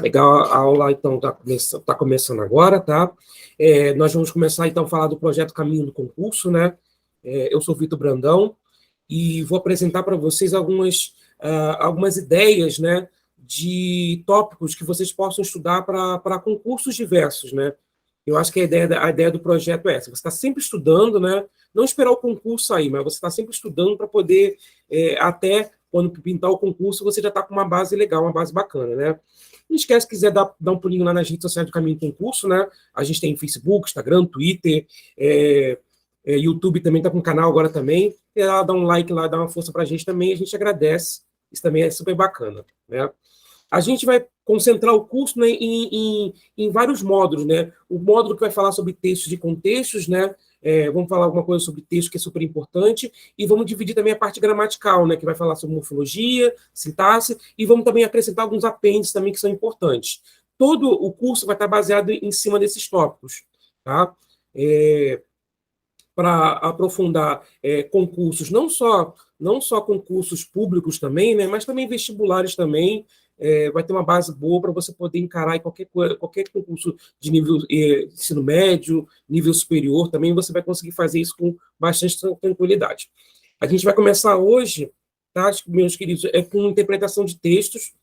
Legal, a aula, então, tá começando agora, tá? Nós vamos começar, então, a falar do projeto Caminho do Concurso, né? Eu sou Vitor Brandão e vou apresentar para vocês algumas ideias, né, de tópicos que vocês possam estudar para concursos diversos, né? Eu acho que a ideia do projeto é essa: você está sempre estudando, né? Não esperar o concurso sair, mas você está sempre estudando para poder, até quando pintar o concurso, você já está com uma base legal, uma base bacana, né? Não esquece, se quiser dar um pulinho lá nas redes sociais do Caminho do Concurso, né? A gente tem Facebook, Instagram, Twitter, YouTube também está com o canal agora também. E lá, dá um like lá, dá uma força para a gente também, a gente agradece. Isso também é super bacana, né? A gente vai concentrar o curso, né, em vários módulos, né? O módulo que vai falar sobre textos e contextos, né? Vamos falar alguma coisa sobre texto, que é super importante, e vamos dividir também a parte gramatical, né, que vai falar sobre morfologia, sintaxe, e vamos também acrescentar alguns apêndices também que são importantes. Todo o curso vai estar baseado em cima desses tópicos, tá? Para aprofundar concursos, não só concursos públicos também, né, mas também vestibulares também. Vai ter uma base boa para você poder encarar qualquer concurso de nível ensino médio, nível superior, também você vai conseguir fazer isso com bastante tranquilidade. A gente vai começar hoje, tá, meus queridos, com interpretação de textos,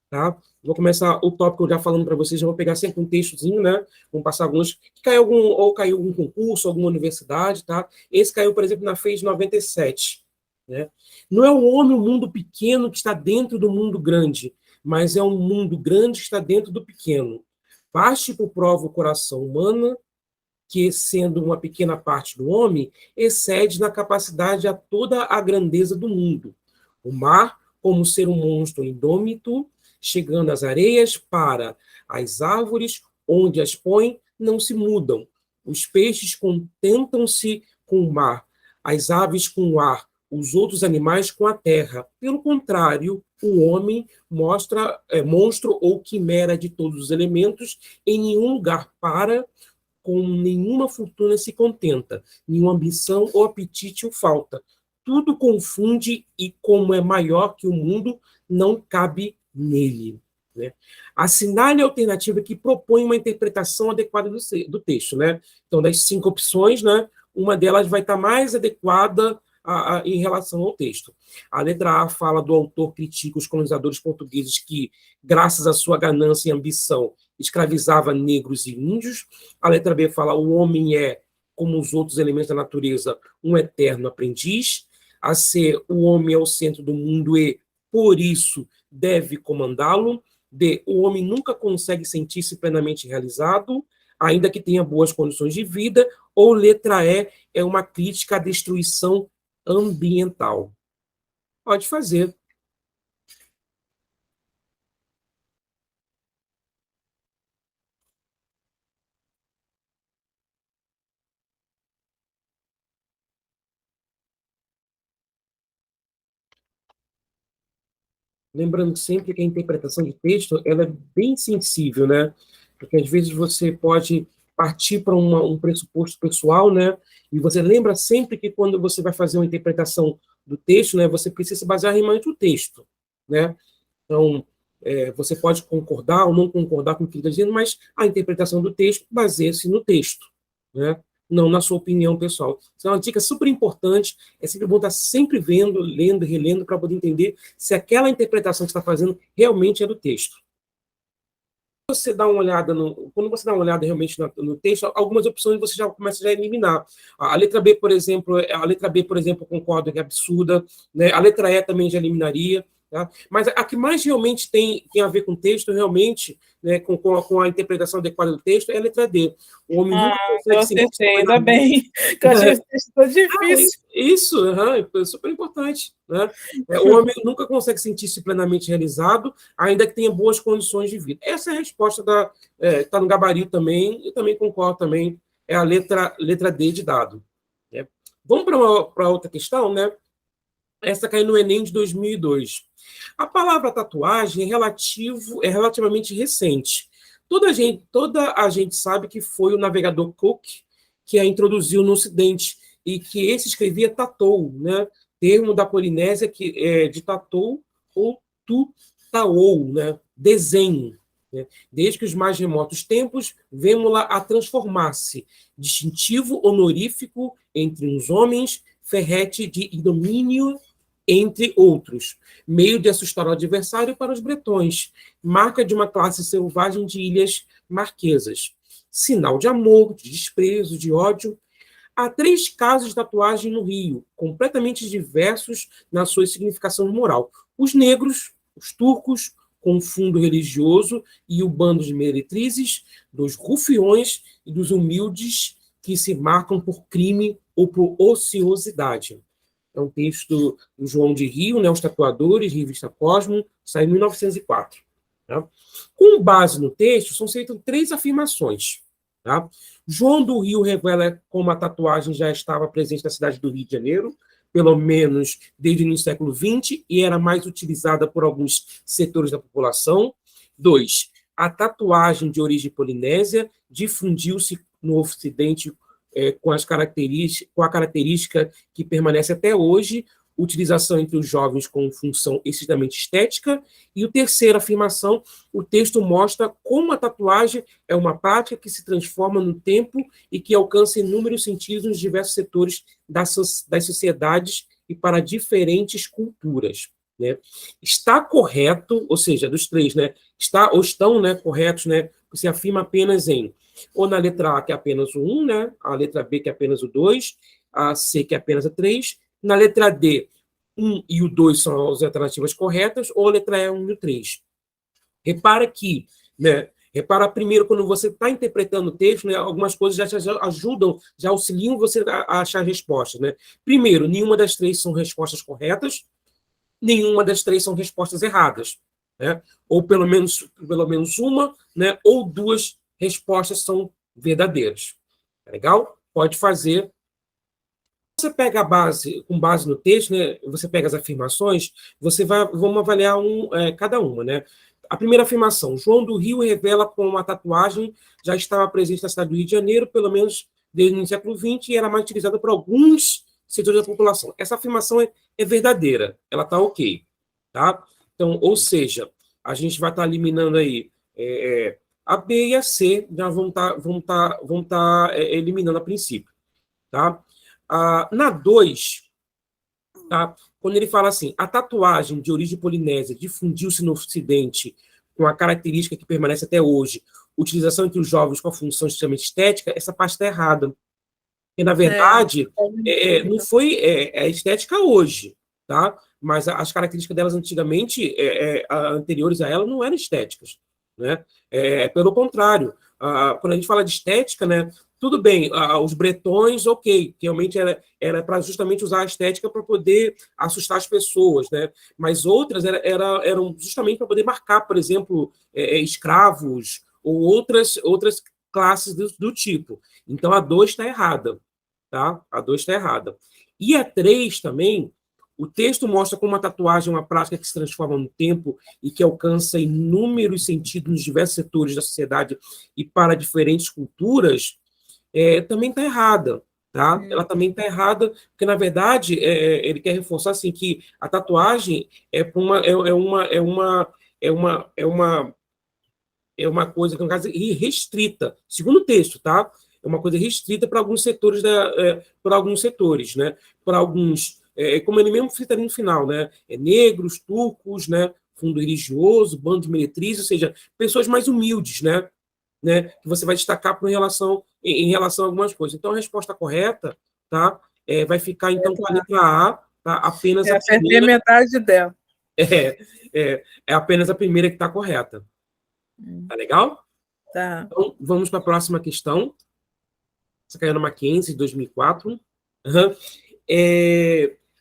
tá? Vou começar o tópico já falando para vocês, já vou pegar sempre um textozinho, né? Vamos passar alguns que caiu algum concurso, alguma universidade, tá? Esse caiu, por exemplo, na FES 97, né? Não é o homem, o mundo pequeno que está dentro do mundo grande, mas é um mundo grande que está dentro do pequeno. Parte por prova o coração humano, que, sendo uma pequena parte do homem, excede na capacidade a toda a grandeza do mundo. O mar, como ser um monstro indômito, chegando às areias para as árvores, onde as põe, não se mudam. Os peixes contentam-se com o mar, as aves com o ar, os outros animais com a terra. Pelo contrário, o homem monstro ou quimera de todos os elementos, em nenhum lugar para, com nenhuma fortuna se contenta, nenhuma ambição ou apetite o falta. Tudo confunde e, como é maior que o mundo, não cabe nele. Né? Assinale a alternativa que propõe uma interpretação adequada do texto. Né? Então, das 5 opções, né, uma delas vai estar mais adequada em relação ao texto. A letra A fala do autor critica os colonizadores portugueses que, graças à sua ganância e ambição, escravizava negros e índios. A letra B fala: o homem é, como os outros elementos da natureza, um eterno aprendiz. A C: o homem é o centro do mundo e, por isso, deve comandá-lo. D: o homem nunca consegue sentir-se plenamente realizado, ainda que tenha boas condições de vida. Ou letra E: é uma crítica à destruição ambiental. Pode fazer. Lembrando sempre que a interpretação de texto ela é bem sensível, né? Porque às vezes você pode partir para um pressuposto pessoal, né? E você lembra sempre que quando você vai fazer uma interpretação do texto, né, você precisa se basear realmente no texto, né? Então, você pode concordar ou não concordar com o que ele está dizendo, mas a interpretação do texto baseia-se no texto, né? Não na sua opinião pessoal. Isso é uma dica super importante. É sempre bom estar sempre vendo, lendo, relendo, para poder entender se aquela interpretação que você está fazendo realmente é do texto. Quando você dá uma olhada realmente no texto, algumas opções você já começa a eliminar. A letra B, por exemplo, eu concordo que é absurda, né? A letra E também já eliminaria. Tá? Mas a que mais realmente tem a ver com o texto, realmente, né, com a interpretação adequada do texto, é a letra D. O homem nunca eu consegue acertei, ainda bem, que eu achei esse texto tão difícil. Isso, é super importante. Né? O homem nunca consegue sentir-se plenamente realizado, ainda que tenha boas condições de vida. Essa é a resposta está no gabarito também, eu também concordo também, é a letra D de dado. Né? Vamos para outra questão, né? Essa caiu no Enem de 2002. A palavra tatuagem é relativamente recente. Toda a gente sabe que foi o navegador Cook que a introduziu no Ocidente e que esse escrevia tatou, né? Termo da Polinésia de tatou ou tu taou, né? Desenho. Né? Desde que os mais remotos tempos, vemos-la a transformar-se, distintivo honorífico entre uns homens, ferrete de domínio entre outros, meio de assustar o adversário para os bretões, marca de uma classe selvagem de ilhas marquesas, sinal de amor, de desprezo, de ódio. Há 3 casos de tatuagem no Rio, completamente diversos na sua significação moral. Os negros, os turcos, com fundo religioso, e o bando de meretrizes, dos rufiões e dos humildes que se marcam por crime ou por ociosidade. É um texto do João de Rio, né, Os Tatuadores, revista Cosmo, saiu em 1904. Tá? Com base no texto, são feitas 3 afirmações. Tá? João do Rio revela como a tatuagem já estava presente na cidade do Rio de Janeiro, pelo menos desde o início do século XX, e era mais utilizada por alguns setores da população. 2. A tatuagem de origem polinésia difundiu-se no Ocidente com a característica que permanece até hoje, utilização entre os jovens com função estritamente estética. E a terceira afirmação, o texto mostra como a tatuagem é uma prática que se transforma no tempo e que alcança inúmeros sentidos nos diversos setores das sociedades e para diferentes culturas. Né? Está correto, ou seja, dos 3, né? Está ou estão, né, corretos, né? Você afirma apenas em ou na letra A, que é apenas o 1, né? A letra B, que é apenas o 2, a C, que é apenas a 3. Na letra D, 1 e o 2 são as alternativas corretas, ou a letra E, 1 e o 3. Repara que, né? Repara primeiro, quando você está interpretando o texto, né, algumas coisas já te ajudam, já auxiliam você a achar respostas. Né? Primeiro, nenhuma das 3 são respostas corretas, nenhuma das 3 são respostas erradas. Né? Ou pelo menos uma, né, ou 2 respostas são verdadeiras. Tá legal? Pode fazer. Você pega a base, com base no texto, né, você pega as afirmações, vamos avaliar cada uma. Né? A primeira afirmação, João do Rio revela como a tatuagem já estava presente na cidade do Rio de Janeiro, pelo menos desde o século XX, e era mais utilizada por alguns setores da população. Essa afirmação é verdadeira, ela está ok. Tá? Então, ou seja, a gente vai estar eliminando aí a B e a C, já vão estar eliminando a princípio. Tá? Na 2, tá? Quando ele fala assim, a tatuagem de origem polinésia difundiu-se no Ocidente com a característica que permanece até hoje, utilização entre os jovens com a função extremamente estética, essa parte está errada. Porque, na verdade, não foi estética hoje, tá? Mas as características delas antigamente, anteriores a ela, não eram estéticas. Né? Pelo contrário, quando a gente fala de estética, né, tudo bem, os bretões, ok, realmente era para justamente usar a estética para poder assustar as pessoas, né? Mas outras eram justamente para poder marcar, por exemplo, escravos ou outras classes do tipo. Então, a 2 está errada. Tá? A 2 está errada. E a 3 também, o texto mostra como a tatuagem é uma prática que se transforma no tempo e que alcança inúmeros sentidos nos diversos setores da sociedade e para diferentes culturas, também está errada. Tá? Ela também está errada, porque, na verdade, ele quer reforçar assim, que a tatuagem é uma coisa que, no caso, é restrita, segundo o texto, tá? É uma coisa restrita para alguns setores, né? Para alguns, como ele mesmo cita ali no final, né? Negros, turcos, né? Fundo religioso, bando de meretrizes, ou seja, pessoas mais humildes, né? Que você vai destacar em relação a algumas coisas. Então, a resposta correta, tá? Vai ficar, então, com a letra A, tá? Apenas a primeira. Metade dela. É apenas a primeira que está correta. Tá legal? Tá. Então, vamos para a próxima questão. Essa caiu na Mackenzie, de 2004. Uhum.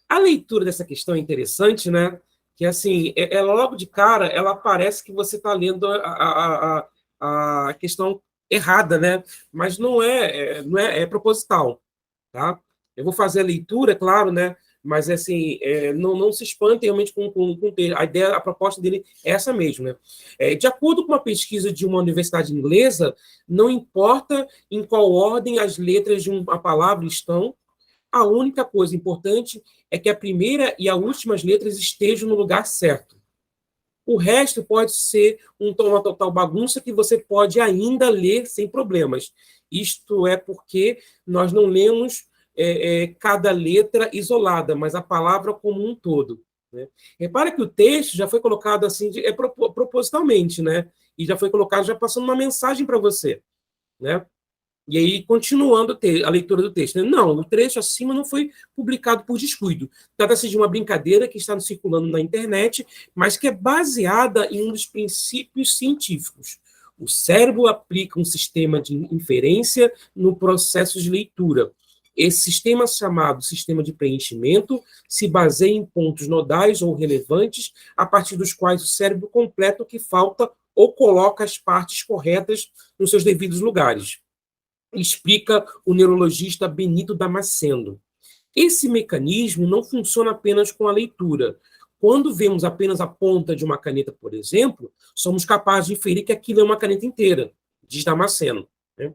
A leitura dessa questão é interessante, né? Que, assim, ela logo de cara, ela parece que você está lendo a questão errada, né? Mas não é proposital, tá? Eu vou fazer a leitura, claro, né? Mas, assim, não se espante realmente com a ideia, a proposta dele é essa mesmo, né? De acordo com uma pesquisa de uma universidade inglesa, não importa em qual ordem as letras de uma palavra estão, a única coisa importante é que a primeira e as últimas letras estejam no lugar certo. O resto pode ser uma total bagunça que você pode ainda ler sem problemas. Isto é porque nós não lemos cada letra isolada, mas a palavra como um todo. Né? Repara que o texto já foi colocado assim, propositalmente, né? E já foi colocado já passando uma mensagem para você. Né? E aí, continuando a leitura do texto. Né? Não, o trecho acima não foi publicado por descuido. Trata-se de uma brincadeira que está circulando na internet, mas que é baseada em um dos princípios científicos. O cérebro aplica um sistema de inferência no processo de leitura. Esse sistema, chamado sistema de preenchimento, se baseia em pontos nodais ou relevantes, a partir dos quais o cérebro completa o que falta ou coloca as partes corretas nos seus devidos lugares, explica o neurologista Benito Damasceno. Esse mecanismo não funciona apenas com a leitura. Quando vemos apenas a ponta de uma caneta, por exemplo, somos capazes de inferir que aquilo é uma caneta inteira, diz Damasceno. Né?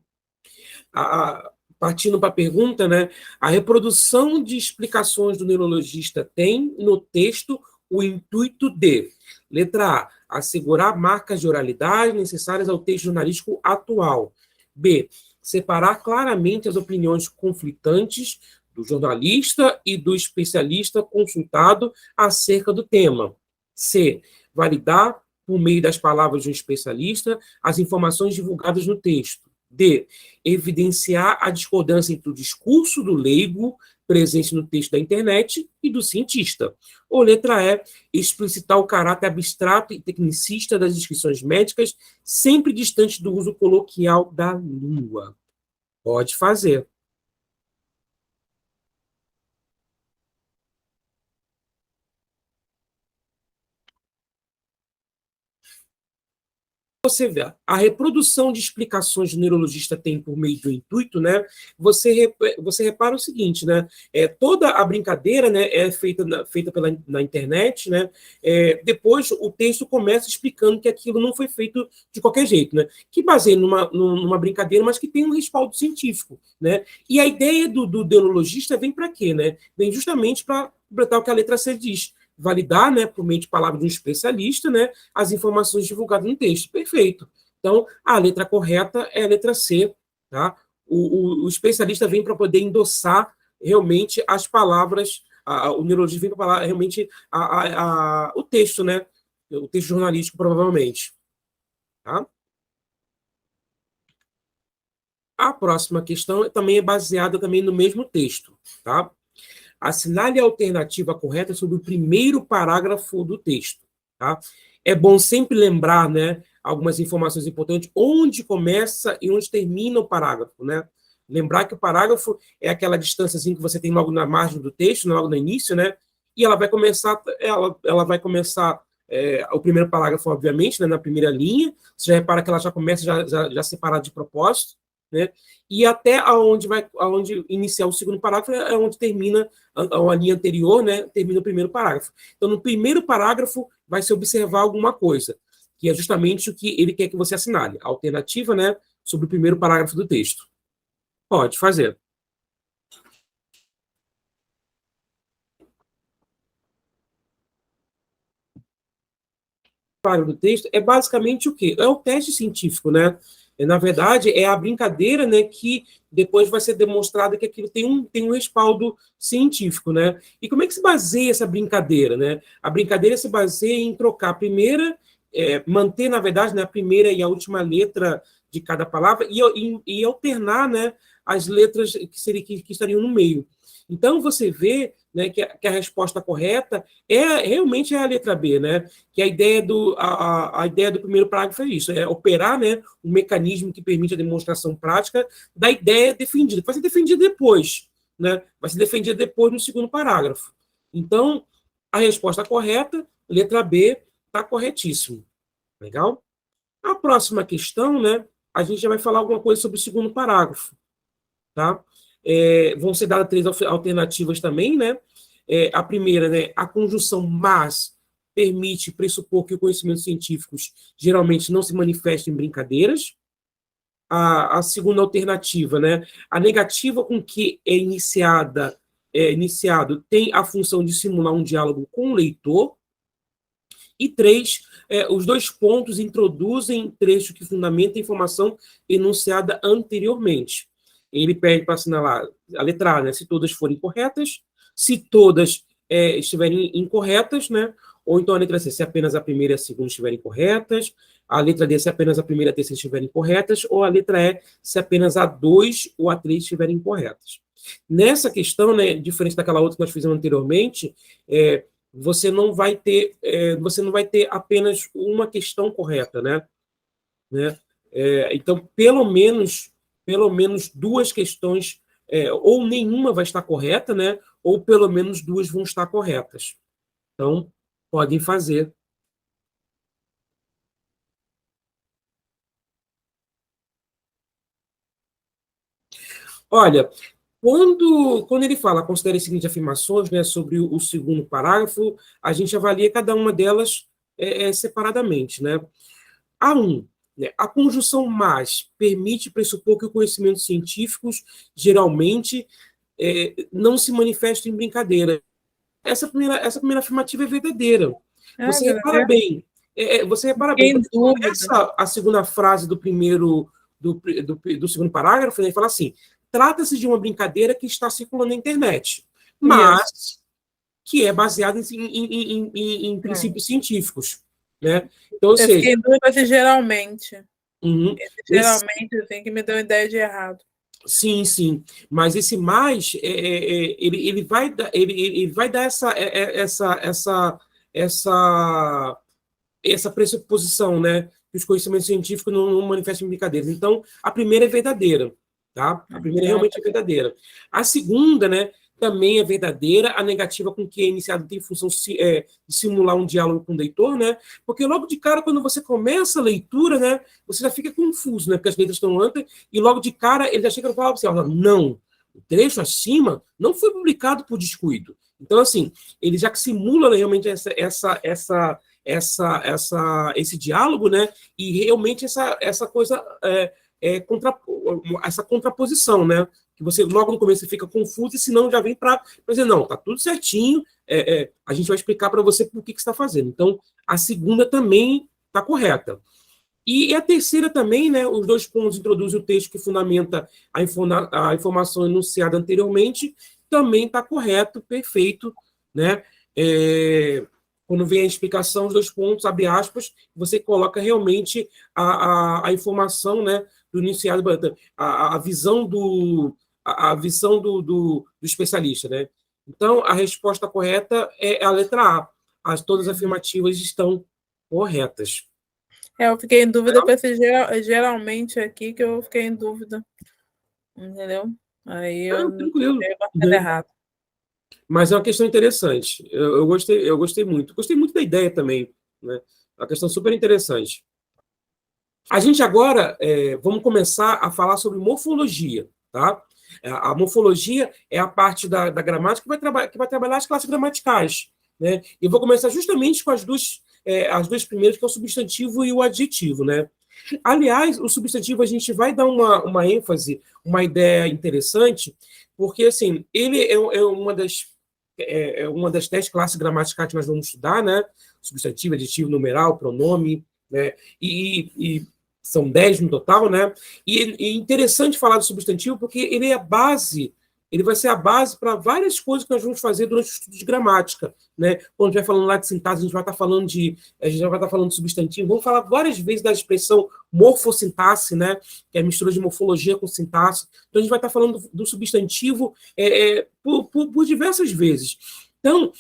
Partindo para a pergunta, né, a reprodução de explicações do neurologista tem no texto o intuito de, letra A, assegurar marcas de oralidade necessárias ao texto jornalístico atual. B, separar claramente as opiniões conflitantes do jornalista e do especialista consultado acerca do tema. C, validar, por meio das palavras de um especialista, as informações divulgadas no texto. D, evidenciar a discordância entre o discurso do leigo presente no texto da internet e do cientista. Ou letra E, explicitar o caráter abstrato e tecnicista das descrições médicas, sempre distante do uso coloquial da língua. Pode fazer. Você vê, a reprodução de explicações que o neurologista tem por meio do intuito, né? Você repara o seguinte, né? Toda a brincadeira, né, é feita na internet, né? Depois o texto começa explicando que aquilo não foi feito de qualquer jeito, né? Que baseia numa brincadeira, mas que tem um respaldo científico, né? E a ideia do neurologista vem para quê, né? Vem justamente para completar o que a letra C diz, validar, né, por meio de palavras de um especialista, né, as informações divulgadas no texto. Perfeito. Então, a letra correta é a letra C. Tá? O especialista vem para poder endossar realmente as palavras, o neurologista vem para falar realmente o texto, né, o texto jornalístico, provavelmente. Tá? A próxima questão também é baseada também no mesmo texto. Tá? Assinale a alternativa correta sobre o primeiro parágrafo do texto. Tá? É bom sempre lembrar, né, algumas informações importantes, onde começa e onde termina o parágrafo. Né? Lembrar que o parágrafo é aquela distância que você tem logo na margem do texto, logo no início, né? E ela vai começar, o primeiro parágrafo, obviamente, né, na primeira linha. Você já repara que ela já começa já separada de propósito, né? E até aonde iniciar o segundo parágrafo é onde termina a linha anterior, né? Termina o primeiro parágrafo. Então, no primeiro parágrafo, vai se observar alguma coisa, que é justamente o que ele quer que você assinale. A alternativa, né, sobre o primeiro parágrafo do texto. Pode fazer. Do texto é basicamente o quê? É o teste científico, né? Na verdade, é a brincadeira, né, que depois vai ser demonstrada que aquilo tem um respaldo científico, né? E como é que se baseia essa brincadeira, né? A brincadeira se baseia em trocar a primeira, manter, na verdade, né, a primeira e a última letra de cada palavra e alternar, né, as letras que estariam no meio. Então, você vê, né, que a resposta correta realmente é a letra B, né? Que a ideia do primeiro parágrafo é isso, é operar, né, um mecanismo que permite a demonstração prática da ideia defendida. Vai ser defendida depois, né? Vai ser defendida depois no segundo parágrafo. Então, a resposta correta, letra B, está corretíssimo. Legal? A próxima questão, né, a gente já vai falar alguma coisa sobre o segundo parágrafo. Tá? Vão ser dadas 3 alternativas também, né? A primeira, né, a conjunção mas permite pressupor que os conhecimentos científicos geralmente não se manifestam em brincadeiras. A segunda alternativa, né, a negativa com que iniciado tem a função de simular um diálogo com o leitor. E 3, os 2 pontos introduzem trecho que fundamenta a informação enunciada anteriormente. Ele pede para assinalar a letra A, né, se todas forem corretas, se todas estiverem incorretas, né, ou então a letra C, se apenas a primeira e a segunda estiverem corretas, a letra D, se apenas a primeira e a terceira estiverem corretas, ou a letra E, se apenas a 2 ou a 3 estiverem corretas. Nessa questão, né, diferente daquela outra que nós fizemos anteriormente, você não vai ter apenas uma questão correta, né? Então, pelo menos 2 questões, ou nenhuma vai estar correta, né? Ou pelo menos 2 vão estar corretas. Então, podem fazer. Olha, quando ele fala, considere as seguintes afirmações, né, sobre o segundo parágrafo, a gente avalia cada uma delas separadamente, né? A1, né, a conjunção mas permite pressupor que os conhecimentos científicos geralmente não se manifestam em brincadeira. Essa primeira afirmativa é verdadeira. Você repara bem, quando começa a segunda frase do segundo parágrafo, ele fala assim: trata-se de uma brincadeira que está circulando na internet, mas que é baseada em princípios científicos. Né? Então, ou seja, fiquei em dúvida se geralmente. Geralmente, assim, que me deu ideia de errado. Sim, sim. Mas esse mais, ele vai dar essa pressuposição, né? Que os conhecimentos científicos não manifestam em brincadeiras. Então, a primeira é verdadeira, tá? A primeira realmente é verdadeira. A segunda, né? Também é verdadeira, a negativa com que é iniciado tem função de simular um diálogo com o leitor, né? Porque logo de cara, quando você começa a leitura, né, você já fica confuso, né? Porque as letras estão antes, e logo de cara ele já chega e fala assim: não, o trecho acima não foi publicado por descuido. Então, assim, ele já simula realmente esse diálogo, né? E realmente essa coisa essa contraposição, né? Que você logo no começo você fica confuso e senão já vem para dizer, não, tá tudo certinho, a gente vai explicar para você por que você está fazendo. Então, a segunda também está correta. E a terceira também, né, os 2 pontos introduzem o texto que fundamenta a informação enunciada anteriormente, também está correto, perfeito, né? Quando vem a explicação, os 2 pontos, abre aspas, você coloca realmente a informação, né, do enunciado, a visão do especialista, né? Então, a resposta correta é a letra A. Todas as afirmativas estão corretas. Eu fiquei em dúvida com esse geralmente aqui, que eu fiquei em dúvida. Entendeu? Aí eu tranquilo. Errado. Mas é uma questão interessante. Eu gostei muito. Gostei muito da ideia também. Né? É uma questão super interessante. A gente agora vamos começar a falar sobre morfologia, tá? A morfologia é a parte da gramática que vai trabalhar as classes gramaticais, né? E vou começar justamente com as duas primeiras, que é o substantivo e o adjetivo, né? Aliás, o substantivo a gente vai dar uma ênfase, uma ideia interessante, porque assim ele é uma das 10 classes gramaticais que nós vamos estudar, né? Substantivo, adjetivo, numeral, pronome, né? E são 10 no total, né? E é interessante falar do substantivo porque ele é a base, ele vai ser a base para várias coisas que nós vamos fazer durante o estudo de gramática, né? Quando a gente vai falando lá de sintaxe, a gente vai estar falando de substantivo, vamos falar várias vezes da expressão morfossintaxe, né? Que é a mistura de morfologia com sintaxe. Então a gente vai estar falando do substantivo por diversas vezes. Então,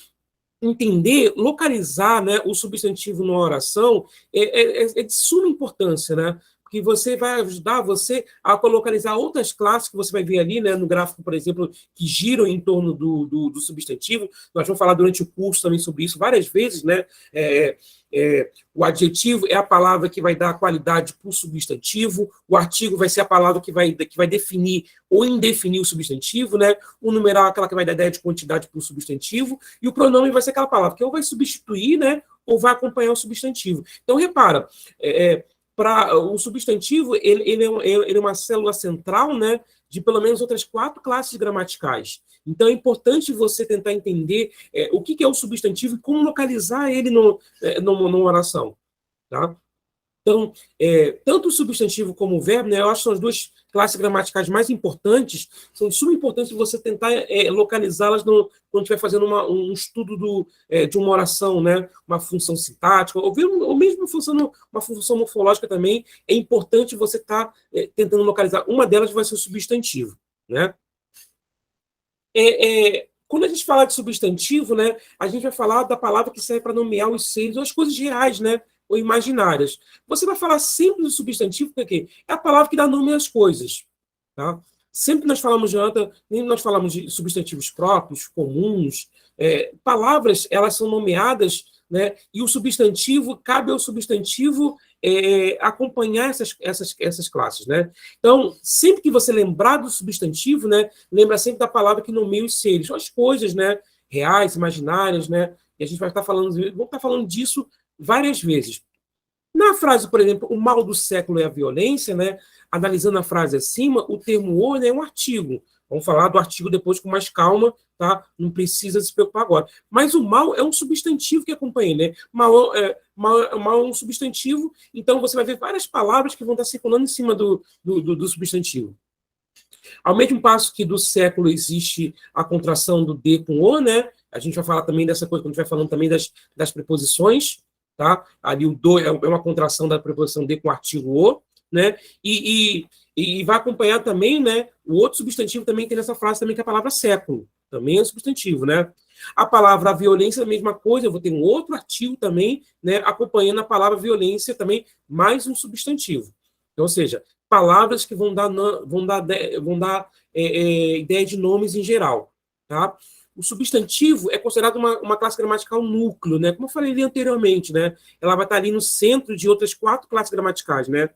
entender, localizar, né, o substantivo numa oração é de suma importância, né? Porque você vai ajudar você a localizar outras classes que você vai ver ali, né, no gráfico, por exemplo, que giram em torno do substantivo. Nós vamos falar durante o curso também sobre isso várias vezes, né? O adjetivo é a palavra que vai dar qualidade para o substantivo, o artigo vai ser a palavra que vai definir ou indefinir o substantivo, né? O numeral é aquela que vai dar ideia de quantidade para o substantivo, e o pronome vai ser aquela palavra que ou vai substituir, né, ou vai acompanhar o substantivo. Então, repara, o substantivo ele é uma célula central, né, de pelo menos outras 4 classes gramaticais. Então, é importante você tentar entender o que é o substantivo e como localizar ele numa oração. Tá? Então, tanto o substantivo como o verbo, né, eu acho que são as 2 classes gramaticais mais importantes, são de suma importância você tentar localizá-las quando estiver fazendo um estudo de uma oração, né, uma função sintática, ou mesmo uma função morfológica também, é importante você estar tentando localizar. Uma delas vai ser o substantivo. Né? Quando a gente fala de substantivo, né, a gente vai falar da palavra que serve para nomear os seres ou as coisas reais, né, ou imaginárias. Você vai falar sempre do substantivo, porque é a palavra que dá nome às coisas. Tá? Sempre que nós falamos de substantivos próprios, comuns, palavras, elas são nomeadas, né, e o substantivo, cabe ao substantivo acompanhar essas classes. Né? Então, sempre que você lembrar do substantivo, né, lembra sempre da palavra que nomeia os seres, as coisas, né, reais, imaginárias, né, e a gente vamos estar falando disso várias vezes. Na frase, por exemplo, o mal do século é a violência, né? Analisando a frase acima, o termo o, né, é um artigo. Vamos falar do artigo depois com mais calma, tá? Não precisa se preocupar agora. Mas o mal é um substantivo que acompanha, né? Mal é um substantivo, então você vai ver várias palavras que vão estar circulando em cima do substantivo. Ao mesmo passo que do século existe a contração do D com O, né? A gente vai falar também dessa coisa, quando a gente vai falando também das preposições, tá? Ali o do é uma contração da preposição D com o artigo O, né? E vai acompanhar também, né? O outro substantivo também tem nessa frase também, que é a palavra século. Também é um substantivo, né? A palavra violência é a mesma coisa, eu vou ter um outro artigo também, né? Acompanhando a palavra violência também, mais um substantivo. Então, ou seja, palavras que vão dar ideia de nomes em geral, tá? O substantivo é considerado uma classe gramatical núcleo, né? Como eu falei ali anteriormente, né? Ela vai estar ali no centro de outras 4 classes gramaticais, né?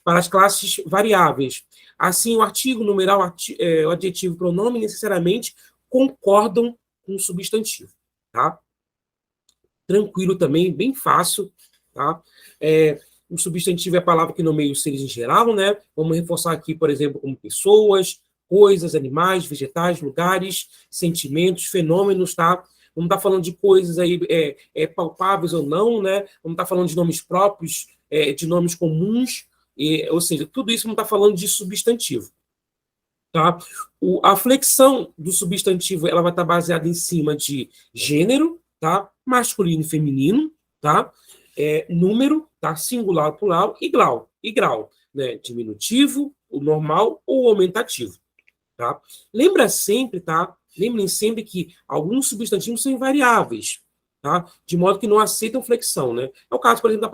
Para as classes variáveis. Assim, o artigo, numeral, o adjetivo, o pronome necessariamente concordam com o substantivo, tá? Tranquilo também, bem fácil, tá? O substantivo é a palavra que nomeia os seres em geral, né? Vamos reforçar aqui, por exemplo, como pessoas, coisas, animais, vegetais, lugares, sentimentos, fenômenos, tá? Vamos estar falando de coisas aí palpáveis ou não, né? Vamos estar falando de nomes próprios, de nomes comuns, ou seja, tudo isso vamos estar falando de substantivo. Tá? A flexão do substantivo ela vai estar baseada em cima de gênero, tá? Masculino e feminino, tá? Número, tá? Singular, plural e grau, né? Diminutivo, o normal ou aumentativo. Tá? Lembrem sempre que alguns substantivos são invariáveis, tá? De modo que não aceitam flexão, né? É o caso, por exemplo,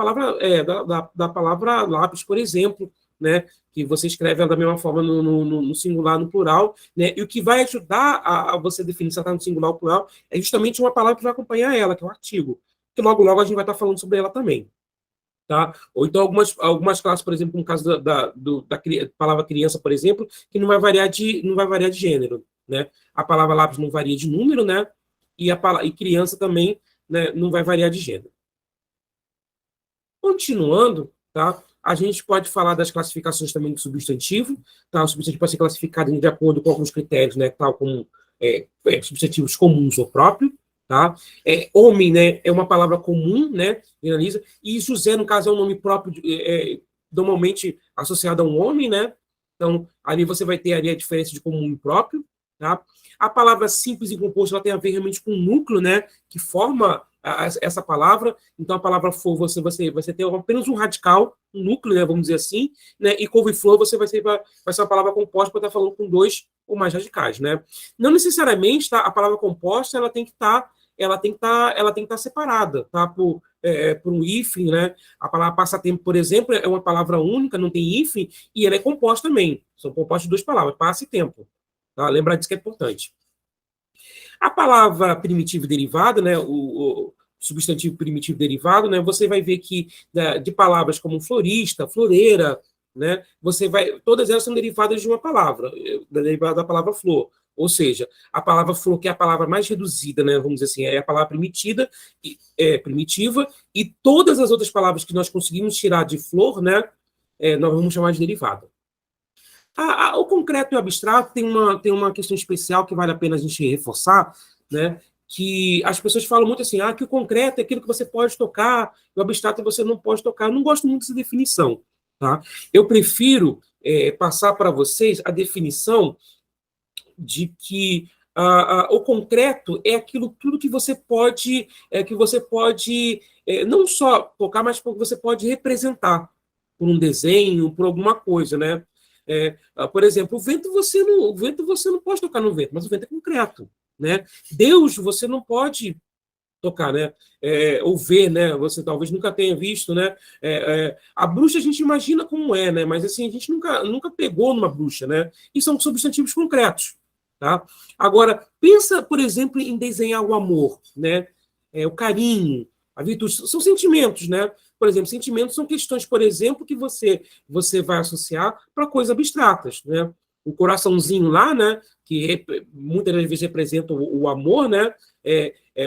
da palavra lápis, por exemplo, né? Que você escreve ela da mesma forma no singular, no plural, né? E o que vai ajudar a você definir se ela está no singular ou plural é justamente uma palavra que vai acompanhar ela, que é o artigo. Que logo a gente vai estar falando sobre ela também. Tá? Ou então algumas classes, por exemplo, no caso da palavra criança, por exemplo, que não vai variar de gênero, né? A palavra lápis não varia de número, né? E criança também, né, não vai variar de gênero. Continuando, tá? A gente pode falar das classificações também do substantivo, tá? O substantivo pode ser classificado de acordo com alguns critérios, né? Tal como substantivos comuns ou próprios. Tá? Homem, né, é uma palavra comum, né, generaliza, e José, no caso, é um nome próprio, normalmente associado a um homem, né? Então, ali você vai ter ali a diferença de comum e próprio, tá? A palavra simples e composto, ela tem a ver realmente com o núcleo, né, que forma essa palavra. Então, a palavra flor, você ter apenas um radical, um núcleo, né, vamos dizer assim, né? E couve-flor, vai ser uma palavra composta para estar falando com 2 ou mais radicais, né? Não necessariamente, tá? A palavra composta, ela tem que estar separada, tá? Por um hífen, né? A palavra passatempo, por exemplo, é uma palavra única, não tem hífen, e ela é composta também. São compostas de 2 palavras, passe e tempo. Tá? Lembrar disso que é importante. A palavra primitivo derivado, né? O substantivo primitivo derivado, né? Você vai ver que de palavras como florista, floreira, né? Todas elas são derivadas de uma palavra, derivada da palavra flor. Ou seja, a palavra flor, que é a palavra mais reduzida, né, vamos dizer assim, é a palavra primitiva, e todas as outras palavras que nós conseguimos tirar de flor, né, nós vamos chamar de derivada. O concreto e o abstrato tem uma questão especial que vale a pena a gente reforçar, né, que as pessoas falam muito assim, que o concreto é aquilo que você pode tocar, e o abstrato você não pode tocar. Eu não gosto muito dessa definição. Tá? Eu prefiro passar para vocês a definição de que o concreto é aquilo tudo que você pode, não só tocar, mas que você pode representar por um desenho, por alguma coisa, né? Por exemplo, o vento você não pode tocar no vento, mas o vento é concreto, né? Deus você não pode tocar, né? Ou ver, né? Você talvez nunca tenha visto, né? A bruxa a gente imagina como é, né? Mas assim a gente nunca pegou numa bruxa, né? E são substantivos concretos, tá? Agora pensa, por exemplo, em desenhar o amor, né? O carinho, a virtude, são sentimentos, né? Por exemplo, sentimentos são questões, por exemplo, que você vai associar para coisas abstratas, né? O coraçãozinho lá, né? Que muitas vezes representa o amor, né?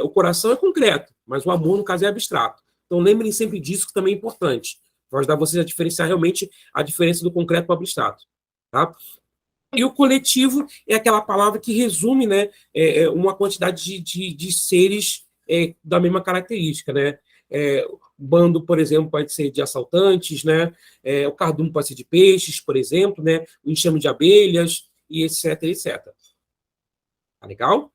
O coração é concreto, mas o amor, no caso, é abstrato. Então, lembrem sempre disso, que também é importante. Vai ajudar vocês a diferenciar realmente a diferença do concreto para o abstrato. Tá? E o coletivo é aquela palavra que resume, né, uma quantidade de seres da mesma característica, né? O bando, por exemplo, pode ser de assaltantes, né? O cardume pode ser de peixes, por exemplo, né? O enxame de abelhas, e etc, etc. Tá legal?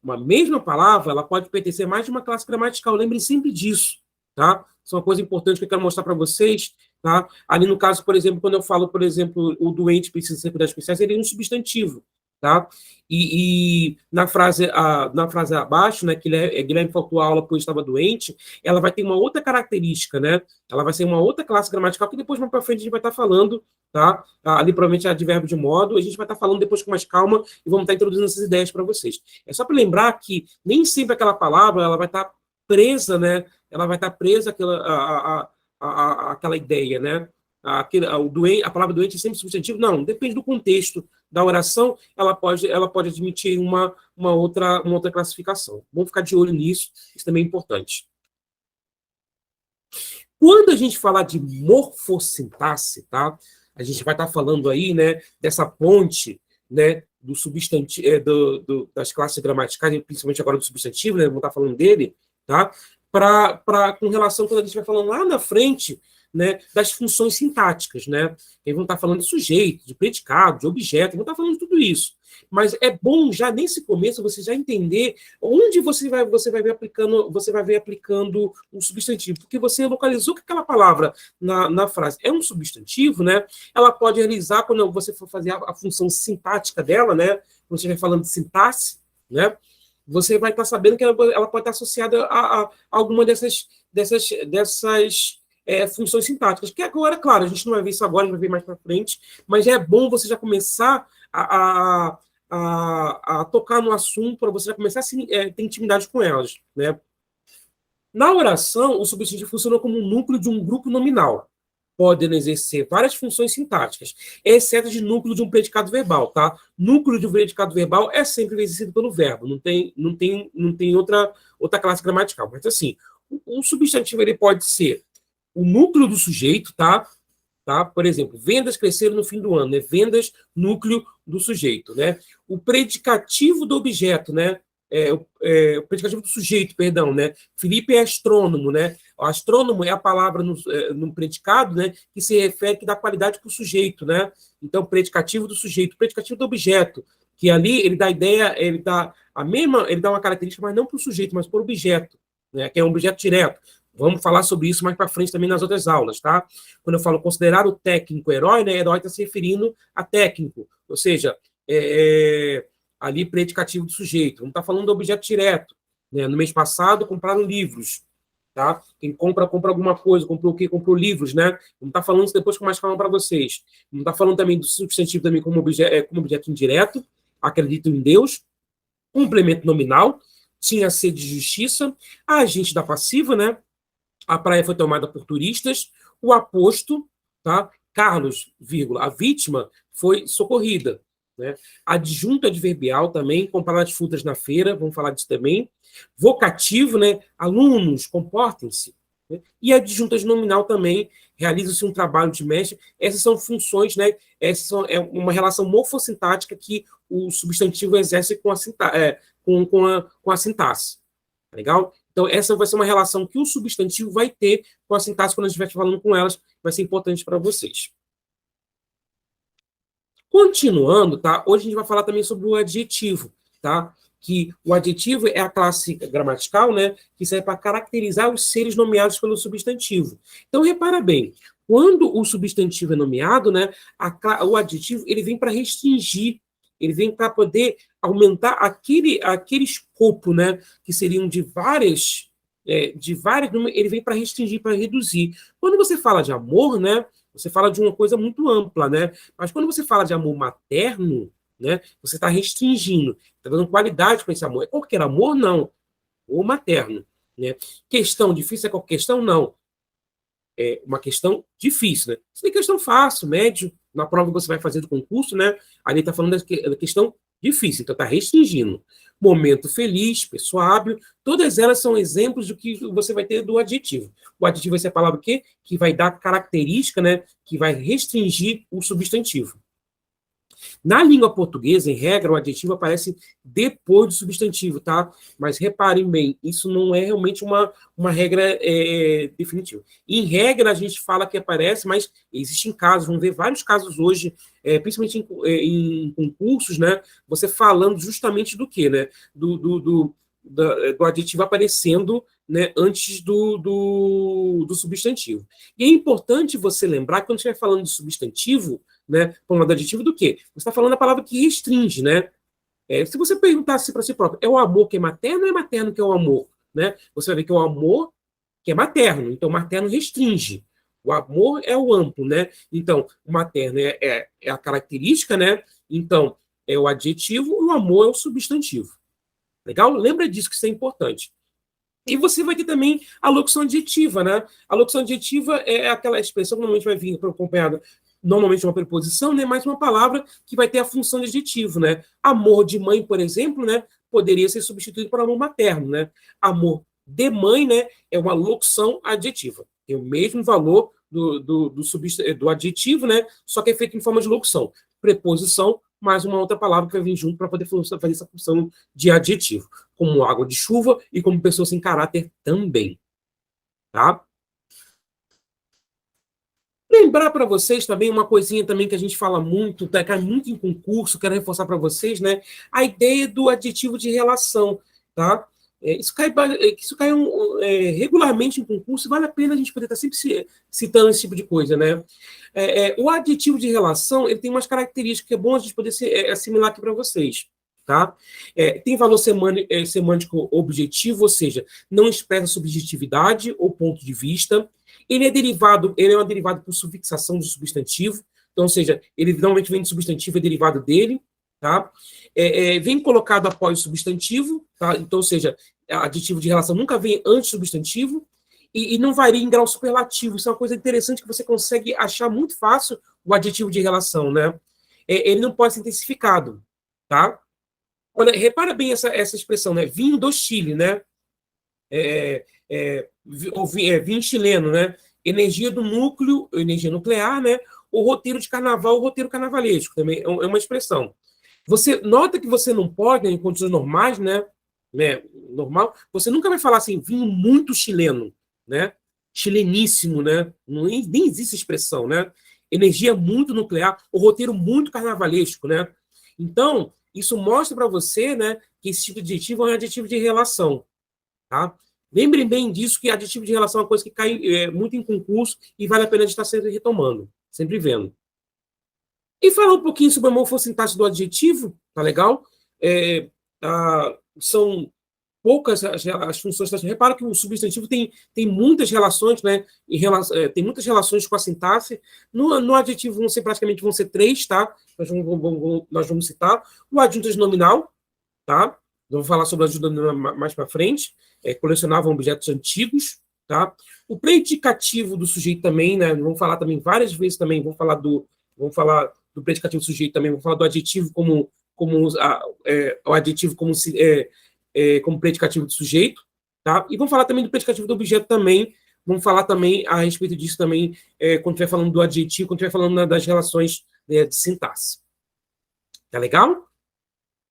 Uma mesma palavra, ela pode pertencer a mais de uma classe gramatical. Lembrem sempre disso, tá? Isso é uma coisa importante que eu quero mostrar para vocês, tá? Ali no caso, por exemplo, quando eu falo, por exemplo, o doente precisa ser cuidados especiais, ele é um substantivo, tá? E na frase abaixo, né, que Guilherme faltou a aula porque estava doente, ela vai ter uma outra característica, né? Ela vai ser uma outra classe gramatical que depois, mais para frente, a gente vai estar falando, tá? Ali, provavelmente, é advérbio de modo, a gente vai estar falando depois com mais calma e vamos estar introduzindo essas ideias para vocês. É só para lembrar que nem sempre aquela palavra ela vai estar presa, né? Ela vai estar presa àquela ideia, né? A palavra doente é sempre substantivo? Não, depende do contexto da oração, ela pode admitir uma outra classificação. Vamos ficar de olho nisso, isso também é importante. Quando a gente falar de morfossintaxe, tá? A gente vai estar falando aí, né, dessa ponte, né, do substantivo, das classes gramaticais, principalmente agora do substantivo, né? Vamos estar falando dele, tá? Com relação quando a gente vai falando lá na frente, né, das funções sintáticas, né? Eles vão estar falando de sujeito, de predicado, de objeto, vão estar falando de tudo isso. Mas é bom já nesse começo você já entender onde você vai ver aplicando um substantivo, porque você localizou que aquela palavra na frase é um substantivo, né? Ela pode realizar quando você for fazer a função sintática dela, né? Quando você estiver falando de sintaxe, né? Você vai estar sabendo que ela pode estar associada a alguma dessas funções sintáticas, que agora, claro, a gente não vai ver isso agora, a gente vai ver mais para frente, mas é bom você já começar a tocar no assunto, para você já começar a ter intimidade com elas, né? Na oração, o substantivo funciona como um núcleo de um grupo nominal, podendo exercer várias funções sintáticas, exceto de núcleo de um predicado verbal, tá? Núcleo de um predicado verbal é sempre exercido pelo verbo, não tem outra classe gramatical, mas assim, o substantivo ele pode ser o núcleo do sujeito, tá? Por exemplo, vendas cresceram no fim do ano, né? Vendas, núcleo do sujeito, né? O predicativo do objeto, né? O predicativo do sujeito, perdão, né? Felipe é astrônomo, né? O astrônomo é a palavra no predicado, né? Que se refere, que dá qualidade para o sujeito, né? Então, predicativo do sujeito, predicativo do objeto, que ali ele dá a ideia, ele dá uma característica, mas não para o sujeito, mas para o objeto, né? Que é um objeto direto. Vamos falar sobre isso mais para frente também nas outras aulas, tá? Quando eu falo considerar o técnico herói, né? Herói está se referindo a técnico, ou seja, ali predicativo do sujeito. Não está falando do objeto direto, né? No mês passado compraram livros, tá? Quem compra alguma coisa, comprou o quê? Comprou livros, né? Não está falando isso depois com mais calma para vocês. Não está falando também do substantivo também como objeto indireto, acredito em Deus, complemento nominal, tinha sede de justiça, agente da passiva, né? A praia foi tomada por turistas, o aposto, tá? Carlos, a vítima, foi socorrida, né? Adjunto adverbial também, comprar as frutas na feira, vamos falar disso também. Vocativo, né? Alunos, comportem-se. Né? E adjunto nominal também, realiza-se um trabalho de mestre. Essas são funções, né? É uma relação morfossintática que o substantivo exerce com a sintaxe. Tá legal? Então, essa vai ser uma relação que o substantivo vai ter com a sintaxe quando a gente estiver falando com elas, vai ser importante para vocês. Continuando, tá? Hoje a gente vai falar também sobre o adjetivo, tá? Que o adjetivo é a classe gramatical, né? Que serve para caracterizar os seres nomeados pelo substantivo. Então, repara bem, quando o substantivo é nomeado, né? O adjetivo ele vem para restringir, ele vem para poder aumentar aquele escopo, né? Que seriam de várias, ele vem para restringir, para reduzir. Quando você fala de amor, né? Você fala de uma coisa muito ampla, né? Mas quando você fala de amor materno, né? Você está restringindo, está dando qualidade para esse amor. É qualquer amor? Não. Ou materno, né? Questão difícil é qualquer questão? Não. É uma questão difícil, né? Isso é questão fácil, médio, na prova que você vai fazer do concurso, né? Ali está falando da questão difícil, então está restringindo. Momento feliz, pessoa hábil, todas elas são exemplos do que você vai ter do adjetivo. O adjetivo vai ser a palavra o quê? Que vai dar característica, né? Que vai restringir o substantivo. Na língua portuguesa, em regra, o adjetivo aparece depois do substantivo, tá? Mas reparem bem, isso não é realmente uma regra definitiva. Em regra, a gente fala que aparece, mas existem casos, vamos ver vários casos hoje, principalmente em concursos, né? Você falando justamente do quê, né? Do adjetivo aparecendo, né, antes do substantivo. E é importante você lembrar que quando estiver falando de substantivo, né, falando do adjetivo do quê? Você está falando a palavra que restringe, né? Se você perguntasse para si próprio, é o amor que é materno ou é materno que é o amor? Né? Você vai ver que é o amor que é materno, então materno restringe. O amor é o amplo, né? Então, o materno é a característica, né? Então, é o adjetivo, e o amor é o substantivo. Legal? Lembra disso, que isso é importante. E você vai ter também a locução adjetiva, né? A locução adjetiva é aquela expressão que normalmente vai vir acompanhada normalmente uma preposição, né? Mais uma palavra que vai ter a função de adjetivo, né? Amor de mãe, por exemplo, né? Poderia ser substituído por amor materno, né? Amor de mãe, né? É uma locução adjetiva. Tem o mesmo valor do adjetivo, né? Só que é feito em forma de locução. Preposição mais uma outra palavra que vai vir junto para poder fazer essa função de adjetivo, como água de chuva e como pessoa sem caráter também. Tá? Lembrar para vocês também uma coisinha também que a gente fala muito, cai muito em concurso, quero reforçar para vocês, né? A ideia do adjetivo de relação, tá? Isso cai regularmente em concurso, vale a pena a gente poder estar sempre citando esse tipo de coisa, né? O adjetivo de relação, ele tem umas características que é bom a gente poder assimilar aqui para vocês, tá? Tem valor semântico objetivo, ou seja, não expressa subjetividade ou ponto de vista. Ele é um derivado por sufixação do substantivo, então, ou seja, ele normalmente vem de substantivo, é derivado dele, tá? Vem colocado após o substantivo, tá? Então, ou seja, adjetivo de relação nunca vem antes do substantivo, e não varia em grau superlativo. Isso é uma coisa interessante que você consegue achar muito fácil o adjetivo de relação, né? Ele não pode ser intensificado, tá? Olha, repara bem essa expressão, né? Vinho do Chile, né? Vinho chileno, né? Energia do núcleo, energia nuclear, né? O roteiro de carnaval, o roteiro carnavalesco, também é uma expressão. Você nota que você não pode, né, em condições normais, né? Normal, você nunca vai falar assim, vinho muito chileno, né? Chileníssimo, né? Nem existe expressão, né? Energia muito nuclear, o roteiro muito carnavalesco, né? Então, isso mostra para você, né, que esse tipo de adjetivo é um adjetivo de relação, tá? Lembrem bem disso, que adjetivo de relação é uma coisa que cai muito em concurso e vale a pena a gente estar sempre retomando, sempre vendo. E falar um pouquinho sobre a morfossintaxe do adjetivo, tá legal? São poucas as funções. Repara que o substantivo tem muitas relações, né? Tem muitas relações com a sintaxe. No adjetivo vão ser 3, tá? Nós vamos citar. O adjunto nominal, tá? Vamos falar sobre o adjunto nominal mais para frente. Colecionavam objetos antigos, tá? O predicativo do sujeito também, né? Vamos falar também várias vezes também. Vamos falar do predicativo do sujeito também, vamos falar do adjetivo o adjetivo como predicativo do sujeito, tá? E vamos falar também do predicativo do objeto também, vamos falar também a respeito disso também, quando estiver falando do adjetivo, quando estiver falando das relações de sintaxe. Tá legal?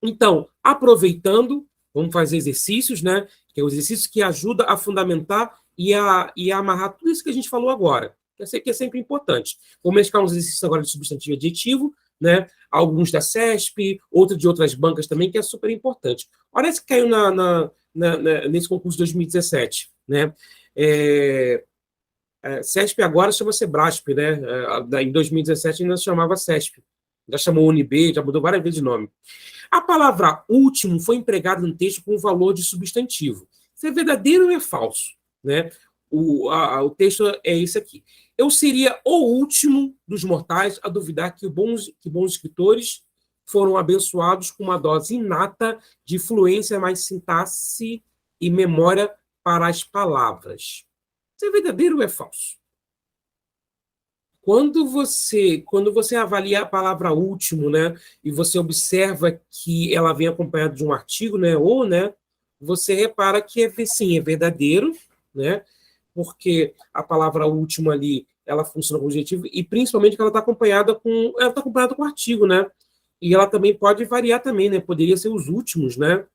Então, aproveitando, vamos fazer exercícios, né? Que é o exercício que ajuda a fundamentar e a amarrar tudo isso que a gente falou agora, que é sempre importante. Vou mesclar uns exercícios agora de substantivo e adjetivo, né? Alguns da CESP, outros de outras bancas também, que é super importante. Olha esse que caiu nesse concurso de 2017, né? CESP agora chama Sebrasp, né? Em 2017 ainda se chamava CESP. Já chamou UNB, já mudou várias vezes de nome. A palavra último foi empregada no texto com o valor de substantivo. Isso é verdadeiro ou é falso? Né? O texto é esse aqui. Eu seria o último dos mortais a duvidar que bons escritores foram abençoados com uma dose inata de fluência, mais sintaxe e memória para as palavras. Isso é verdadeiro ou é falso? Quando você avalia a palavra último, né, e você observa que ela vem acompanhada de um artigo, né, você repara que sim, é verdadeiro, né, porque a palavra último ali, ela funciona como objetivo, e principalmente que ela está acompanhada com o artigo, né, e ela também pode variar também, né, poderia ser os últimos, né.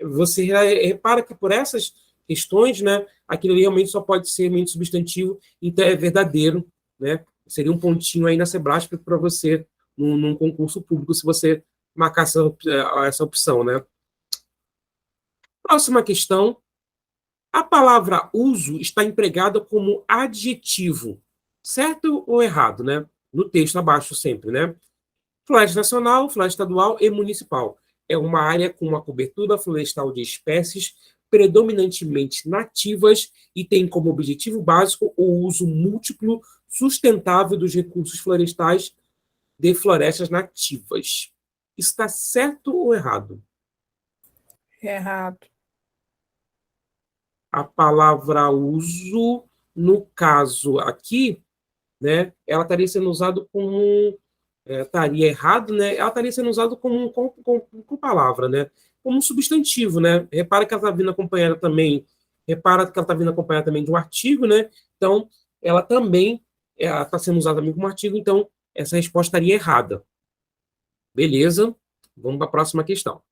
Você repara que por essas questões, né, aquilo realmente só pode ser mente substantivo, então é verdadeiro, né? Seria um pontinho aí na Sebrasp para você, num concurso público, se você marcar essa opção, né? Próxima questão. A palavra uso está empregada como adjetivo, certo ou errado, né? No texto abaixo sempre, né? Floresta nacional, floresta estadual e municipal. É uma área com uma cobertura florestal de espécies predominantemente nativas e tem como objetivo básico o uso múltiplo sustentável dos recursos florestais de florestas nativas. Está certo ou errado? Errado. A palavra uso, no caso aqui, né, ela estaria sendo usada como... estaria errado, né? Ela estaria sendo usada como palavra, né? Como um substantivo, né? Repara que ela está vindo acompanhada também de um artigo, né? Então, ela também está sendo usada também como artigo, então essa resposta estaria errada. Beleza? Vamos para a próxima questão.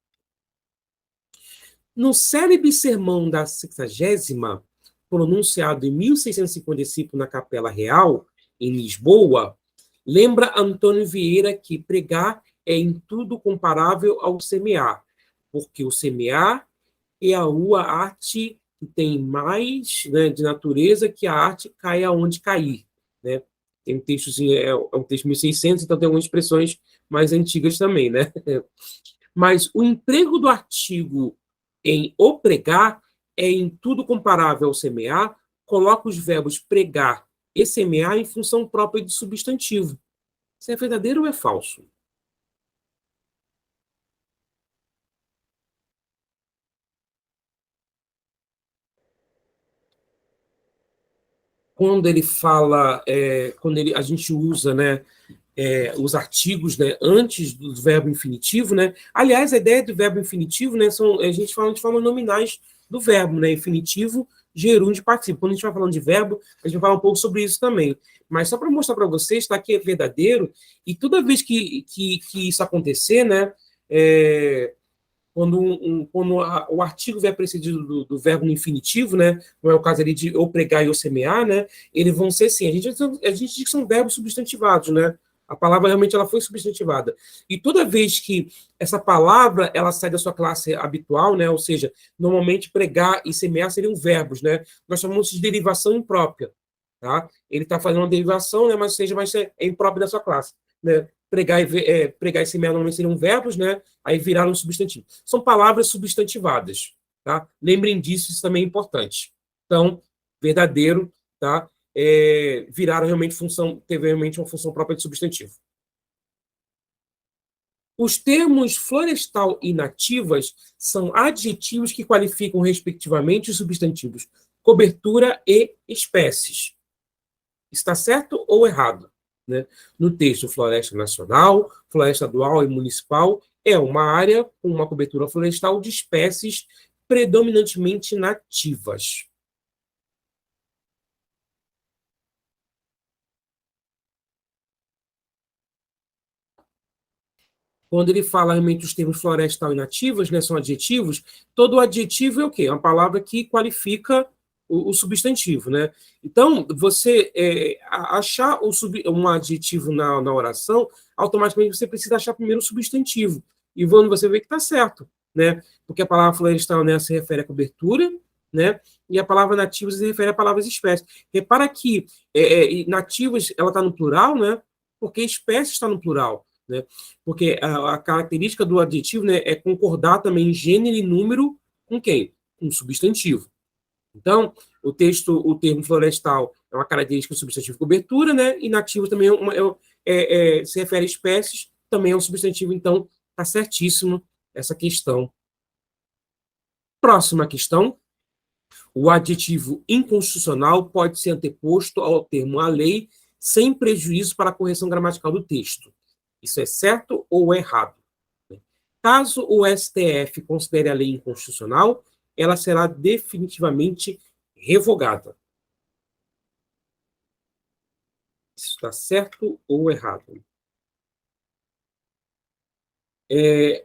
No célebre sermão da 60ª, pronunciado em 1655 na Capela Real, em Lisboa, lembra Antônio Vieira que pregar é em tudo comparável ao semear, porque o semear é a arte que tem mais, né, de natureza que a arte cai aonde cair. Né? Tem um texto, um texto de 1600, então tem algumas expressões mais antigas também. Né? Mas o emprego do artigo em o pregar é em tudo comparável ao semear, coloca os verbos pregar e semear em função própria de substantivo. Isso é verdadeiro ou é falso? Quando ele fala, a gente usa, né, os artigos, né, antes do verbo infinitivo, né? Aliás, a ideia do verbo infinitivo, né, a gente fala de formas nominais do verbo, né? Infinitivo, gerúndio e participo. Quando a gente vai falando de verbo, a gente vai falar um pouco sobre isso também. Mas só para mostrar para vocês, tá, que é verdadeiro, e toda vez que isso acontecer, né, quando o artigo vier precedido do verbo no infinitivo, né, não é o caso ali de eu pregar e eu semear, né, eles vão ser assim, a gente diz que são verbos substantivados, né, a palavra realmente ela foi substantivada. E toda vez que essa palavra ela sai da sua classe habitual, né, ou seja, normalmente pregar e semear seriam verbos, né, nós chamamos de derivação imprópria. Tá? Ele está fazendo uma derivação, né, mas é impróprio da sua classe. Né? Pregar e semear normalmente seriam verbos, né? Aí viraram um substantivo. São palavras substantivadas. Tá? Lembrem disso, isso também é importante. Então, verdadeiro, tá? Viraram realmente teve realmente uma função própria de substantivo. Os termos florestal e nativas são adjetivos que qualificam, respectivamente, os substantivos cobertura e espécies. Está certo ou errado? né? No texto, floresta nacional, floresta estadual e municipal é uma área com uma cobertura florestal de espécies predominantemente nativas. Quando ele fala realmente os termos florestal e nativas, né, são adjetivos, todo adjetivo é o quê? É uma palavra que qualifica o substantivo, né? Então, você achar um adjetivo na oração, automaticamente você precisa achar primeiro o substantivo. E quando você vê que está certo, né? Porque a palavra florestal, né, se refere à cobertura, né? E a palavra nativa se refere a palavras espécies. Repara que nativas, ela está no plural, né? Porque espécie está no plural, né? Porque a característica do adjetivo, né, é concordar também em gênero e número com quem? Com o substantivo. Então, o termo florestal é uma característica do substantivo cobertura, né? E nativo também se refere a espécies, também é um substantivo, então está certíssimo essa questão. Próxima questão. O adjetivo inconstitucional pode ser anteposto ao termo a lei, sem prejuízo para a correção gramatical do texto. Isso é certo ou errado? Caso o STF considere a lei inconstitucional, ela será definitivamente revogada. Isso está certo ou errado?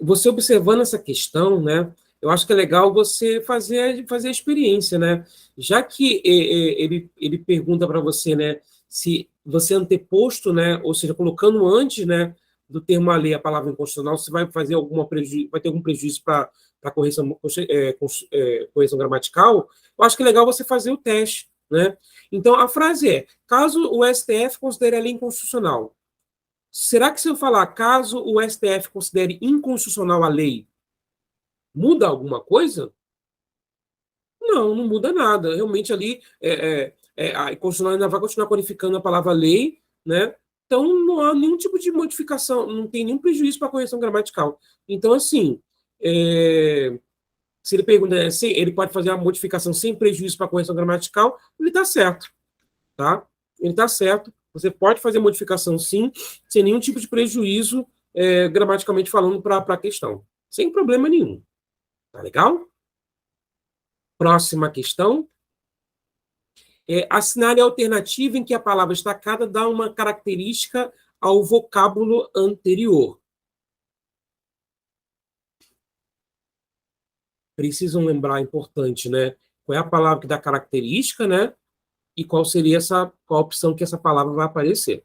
Você observando essa questão, né? Eu acho que é legal você fazer a experiência, né? Já que ele pergunta para você, né, se você anteposto, né, ou seja, colocando antes, né, do termo a lei a palavra inconstitucional, você vai fazer vai ter algum prejuízo para a correção gramatical, eu acho que é legal você fazer o teste, né? Então, a frase é: caso o STF considere a lei inconstitucional, será que se eu falar caso o STF considere inconstitucional a lei, muda alguma coisa? Não, não muda nada. Realmente ali a Constitucional ainda vai continuar qualificando a palavra lei, né? Então não há nenhum tipo de modificação, não tem nenhum prejuízo para a correção gramatical. Então, assim, se ele pergunta se ele pode fazer a modificação sem prejuízo para a correção gramatical, ele está certo, tá? Ele está certo. Você pode fazer modificação sim, sem nenhum tipo de prejuízo, gramaticalmente falando, para a questão. Sem problema nenhum. Tá legal? Próxima questão. Assinale a alternativa em que a palavra destacada dá uma característica ao vocábulo anterior. Precisam lembrar, importante, né? Qual é a palavra que dá característica, né? E qual seria qual a opção que essa palavra vai aparecer.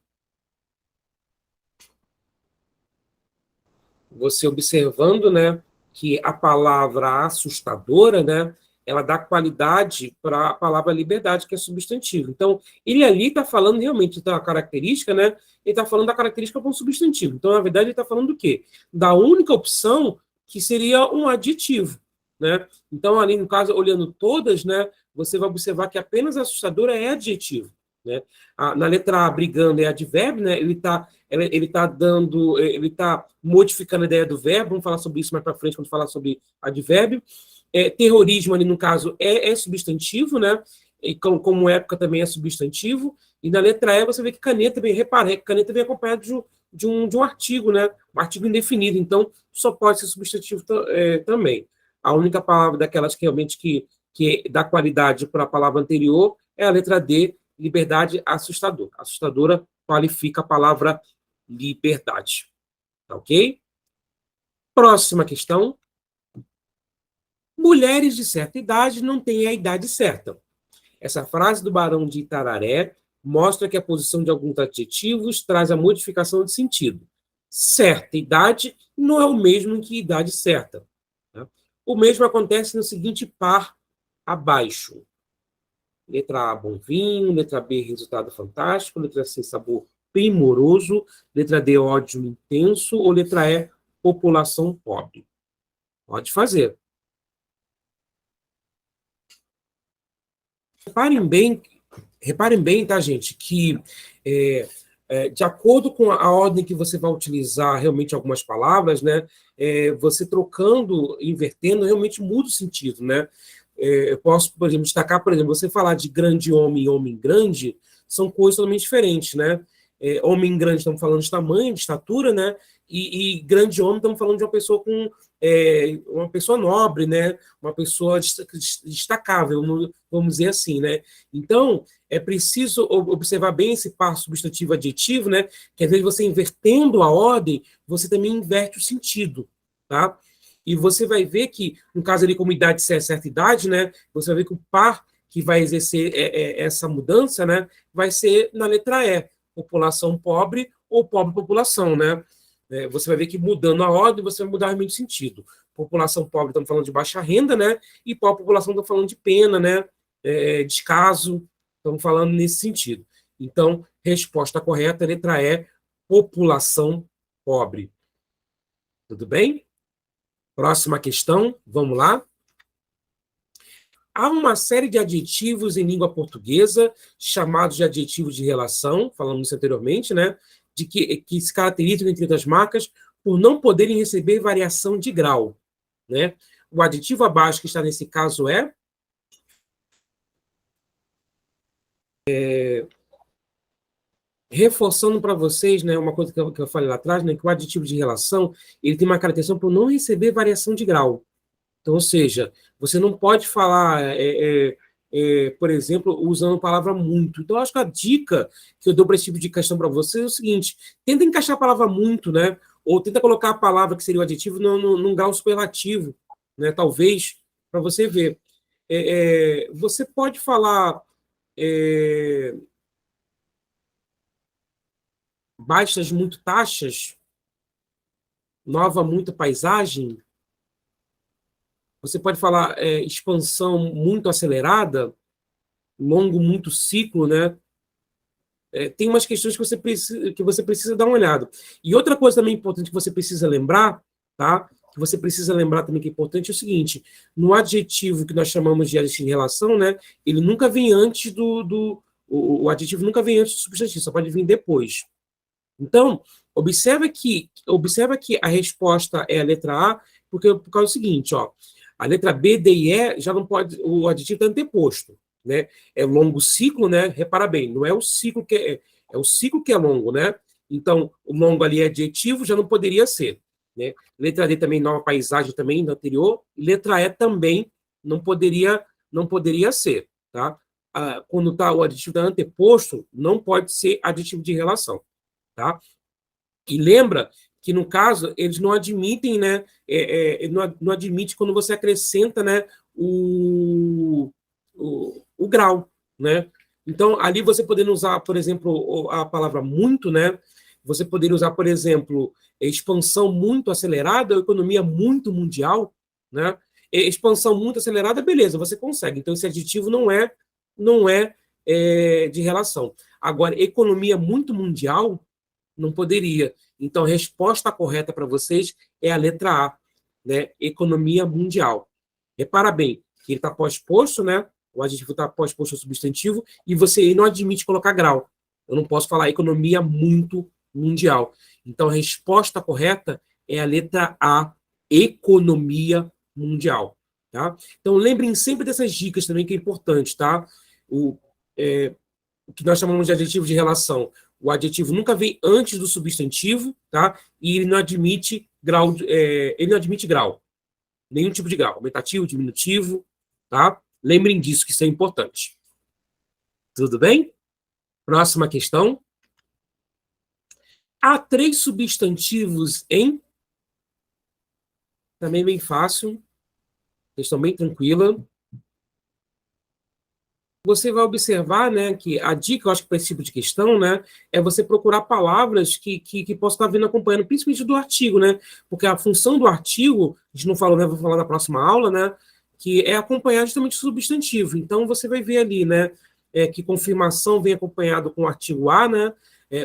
Você observando, né, que a palavra assustadora, né, ela dá qualidade para a palavra liberdade, que é substantivo. Então, ele ali está falando realmente da característica, né? Ele está falando da característica como substantivo. Então, na verdade, ele está falando do quê? Da única opção que seria um adjetivo, né? Então, ali no caso, olhando todas, né, você vai observar que apenas assustadora é adjetivo, né? Na letra A, brigando é advérbio, né? Ele está modificando a ideia do verbo, vamos falar sobre isso mais para frente quando falar sobre advérbio. Terrorismo ali no caso é substantivo, né? E como época também é substantivo. E na letra E você vê que caneta vem, repara, caneta vem acompanhado de um artigo, né? Um artigo indefinido, então só pode ser substantivo também. A única palavra daquelas que realmente que dá qualidade para a palavra anterior é a letra D, liberdade assustadora. Assustadora qualifica a palavra liberdade. Tá ok? Próxima questão. Mulheres de certa idade não têm a idade certa. Essa frase do Barão de Itararé mostra que a posição de alguns adjetivos traz a modificação de sentido. Certa idade não é o mesmo que idade certa. Tá? O mesmo acontece no seguinte par abaixo. Letra A, bom vinho. Letra B, resultado fantástico. Letra C, sabor primoroso. Letra D, ódio intenso. Ou letra E, população pobre. Pode fazer. Reparem bem, tá, gente, que de acordo com a ordem que você vai utilizar realmente algumas palavras, né, você trocando, invertendo, realmente muda o sentido, né? Eu posso, por exemplo, destacar, por exemplo, você falar de grande homem e homem grande, são coisas totalmente diferentes, né? homem grande, estamos falando de tamanho, de estatura, né? E grande homem, estamos falando de uma pessoa com uma pessoa nobre, né? Uma pessoa destacável, vamos dizer assim, né? Então, é preciso observar bem esse par substantivo adjetivo, né? Que às vezes você invertendo a ordem, você também inverte o sentido, tá? E você vai ver que, no caso ali, como idade certa idade, né? Você vai ver que o par que vai exercer essa mudança, né? Vai ser na letra E, população pobre ou pobre população, né? Você vai ver que mudando a ordem, você vai mudar realmente o sentido. População pobre, estamos falando de baixa renda, né? E pobre população, estamos falando de pena, né? Descaso, estamos falando nesse sentido. Então, resposta correta, letra E, população pobre. Tudo bem? Próxima questão, vamos lá. Há uma série de adjetivos em língua portuguesa, chamados de adjetivos de relação, falamos isso anteriormente, né? De que se caracterizam, entre outras marcas, por não poderem receber variação de grau, né? O adjetivo abaixo que está nesse caso reforçando para vocês, né, uma coisa que eu falei lá atrás, né, que o adjetivo de relação, ele tem uma caracterização por não receber variação de grau. Então, ou seja, você não pode falar, por exemplo, usando a palavra muito. Então, acho que a dica que eu dou para esse tipo de questão para vocês é o seguinte: tenta encaixar a palavra muito, né? Ou tenta colocar a palavra que seria o adjetivo num grau superlativo, né? Talvez, para você ver. Você pode falar baixas muito taxas, nova muita paisagem. Você pode falar expansão muito acelerada, longo muito ciclo, né? Tem umas questões que você precisa dar uma olhada. E outra coisa também importante que você precisa lembrar, tá? Que você precisa lembrar também que é importante é o seguinte: no adjetivo que nós chamamos de adjetivo de relação, né? Ele nunca vem antes o adjetivo nunca vem antes do substantivo, só pode vir depois. Então, observa que a resposta é a letra A, por causa do seguinte, ó. A letra B, D e E já não pode, o adjetivo está anteposto, né? É longo ciclo, né? Repara bem, não é o ciclo que é o ciclo que é longo, né? Então, o longo ali é adjetivo, já não poderia ser, né? Letra D também, nova paisagem também, da anterior. Letra E também não poderia ser, tá? Quando tá, o adjetivo está anteposto, não pode ser adjetivo de relação, tá? E lembra que, no caso, eles não admitem, né? Não admite quando você acrescenta, né, o grau, né? Então, ali você podendo usar, por exemplo, a palavra muito, né? Você poderia usar, por exemplo, expansão muito acelerada, economia muito mundial, né? Expansão muito acelerada, beleza, você consegue. Então, esse adjetivo não é de relação. Agora, economia muito mundial, não poderia. Então, a resposta correta para vocês é a letra A, né? Economia mundial. Repara bem, que ele está pós-posto, né? O adjetivo está pós-posto ao substantivo, e você não admite colocar grau. Eu não posso falar economia muito mundial. Então, a resposta correta é a letra A, economia mundial. Tá? Então, lembrem sempre dessas dicas também, que é importante, tá? O que nós chamamos de adjetivo de relação. O adjetivo nunca vem antes do substantivo, tá? E ele não admite grau, nenhum tipo de grau, aumentativo, diminutivo, tá? Lembrem disso, que isso é importante. Tudo bem? Próxima questão. Há 3 substantivos em... Também bem fácil. Questão bem tranquila. Você vai observar, né, que a dica, eu acho que para esse tipo de questão, né, é você procurar palavras que possam estar vindo acompanhando, principalmente do artigo, né? Porque a função do artigo, a gente não falou, né, vou falar na próxima aula, né, que é acompanhar justamente o substantivo. Então, você vai ver ali, né, que confirmação vem acompanhado com o artigo A, né,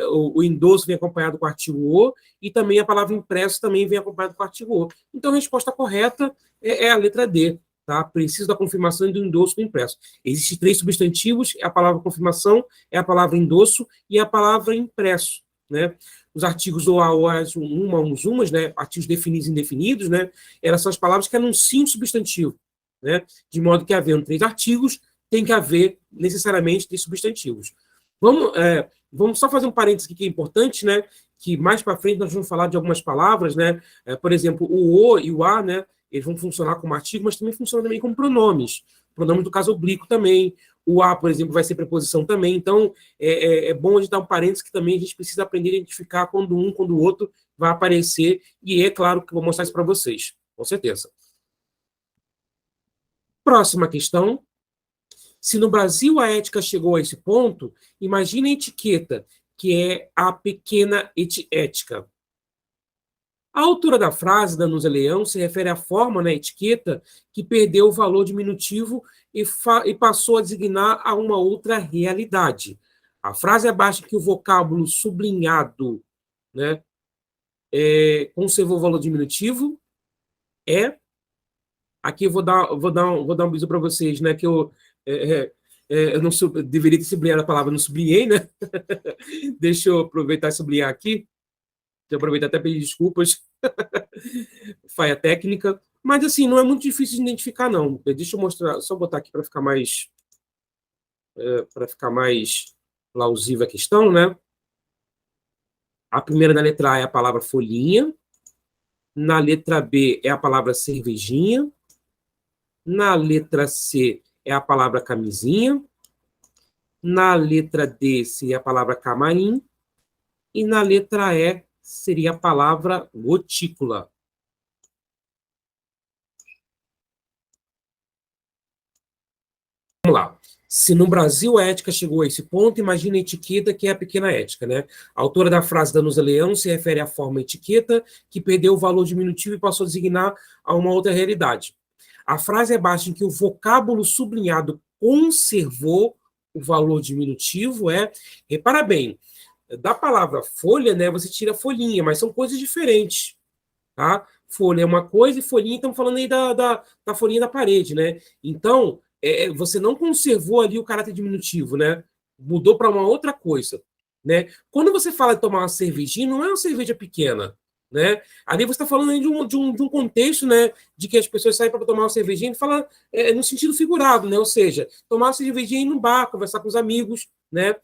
o endosso vem acompanhado com o artigo O, e também a palavra impresso também vem acompanhado com o artigo O. Então, a resposta correta é a letra D. Tá? Preciso da confirmação e do endosso do impresso. Existem 3 substantivos: a palavra confirmação, é a palavra endosso e a palavra impresso, né? Os artigos ou as umas, né? Artigos definidos e indefinidos, né? Elas são as palavras que anunciam o substantivo, né? De modo que, havendo 3 artigos, tem que haver necessariamente 3 substantivos. Vamos só fazer um parênteses aqui que é importante, né? Que mais para frente nós vamos falar de algumas palavras, né? Por exemplo, o e o a, né? Eles vão funcionar como artigo, mas também funcionam também como pronomes. Pronome do caso oblíquo também. O a, por exemplo, vai ser preposição também. Então, é bom a gente dar um parênteses que também a gente precisa aprender a identificar quando um, quando o outro vai aparecer. E é claro que eu vou mostrar isso para vocês, com certeza. Próxima questão. Se no Brasil a ética chegou a esse ponto, imagine a etiqueta, que é a pequena ética. A autora da frase, Danusa Leão, se refere à forma na etiqueta que perdeu o valor diminutivo e passou a designar a uma outra realidade. A frase abaixo que o vocábulo sublinhado, né, conservou o valor diminutivo é... Aqui eu vou dar um bisu para vocês, né, que eu não deveria ter sublinhado a palavra, não sublinhei, né? Deixa eu aproveitar e sublinhar aqui. Deixa eu aproveitar até pedir desculpas. Falha técnica. Mas, assim, não é muito difícil de identificar, não. Deixa eu mostrar, só botar aqui para ficar mais plausível a questão, né? A primeira na letra A é a palavra folhinha. Na letra B é a palavra cervejinha. Na letra C é a palavra camisinha. Na letra D seria a palavra camarim. E na letra E seria a palavra gotícula. Vamos lá. Se no Brasil a ética chegou a esse ponto, imagine a etiqueta, que é a pequena ética, né? A autora da frase, Danusa Leão, se refere à forma etiqueta, que perdeu o valor diminutivo e passou a designar a uma outra realidade. A frase abaixo em que o vocábulo sublinhado conservou o valor diminutivo repara bem, da palavra folha, né, você tira folhinha, mas são coisas diferentes, tá? Folha é uma coisa e folhinha, estamos falando aí da folhinha da parede, né? Então, você não conservou ali o caráter diminutivo, né? Mudou para uma outra coisa, né? Quando você fala de tomar uma cervejinha, não é uma cerveja pequena, né? Ali você está falando aí de um contexto, né? De que as pessoas saem para tomar uma cervejinha e fala no sentido figurado, né? Ou seja, tomar uma cervejinha no bar, conversar com os amigos, né?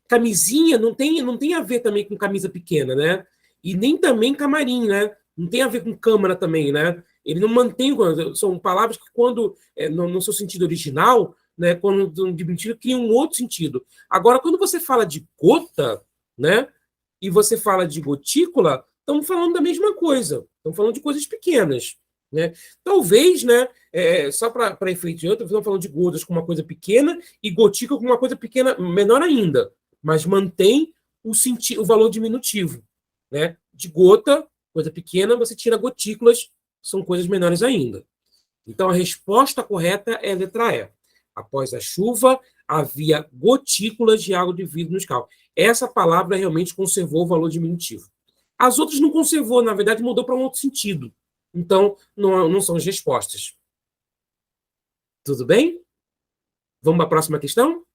Camisinha não tem a ver também com camisa pequena, né? E nem também camarim, né? Não tem a ver com câmara também, né? Ele não mantém, são palavras que quando, no seu sentido original, né, quando diminutivo, criam um outro sentido. Agora, quando você fala de gota, né, e você fala de gotícula, estamos falando da mesma coisa. Estamos falando de coisas pequenas, né? Talvez, né, só para efeito de outro, estamos falando de gotas com uma coisa pequena e gotícula com uma coisa pequena, menor ainda, mas mantém o valor diminutivo, né? De gota, coisa pequena, você tira gotículas, são coisas menores ainda. Então, a resposta correta é a letra E. Após a chuva, havia gotículas de água de vidro no escalo. Essa palavra realmente conservou o valor diminutivo. As outras não conservou, na verdade, mudou para um outro sentido. Então, não são as respostas. Tudo bem? Vamos para a próxima questão?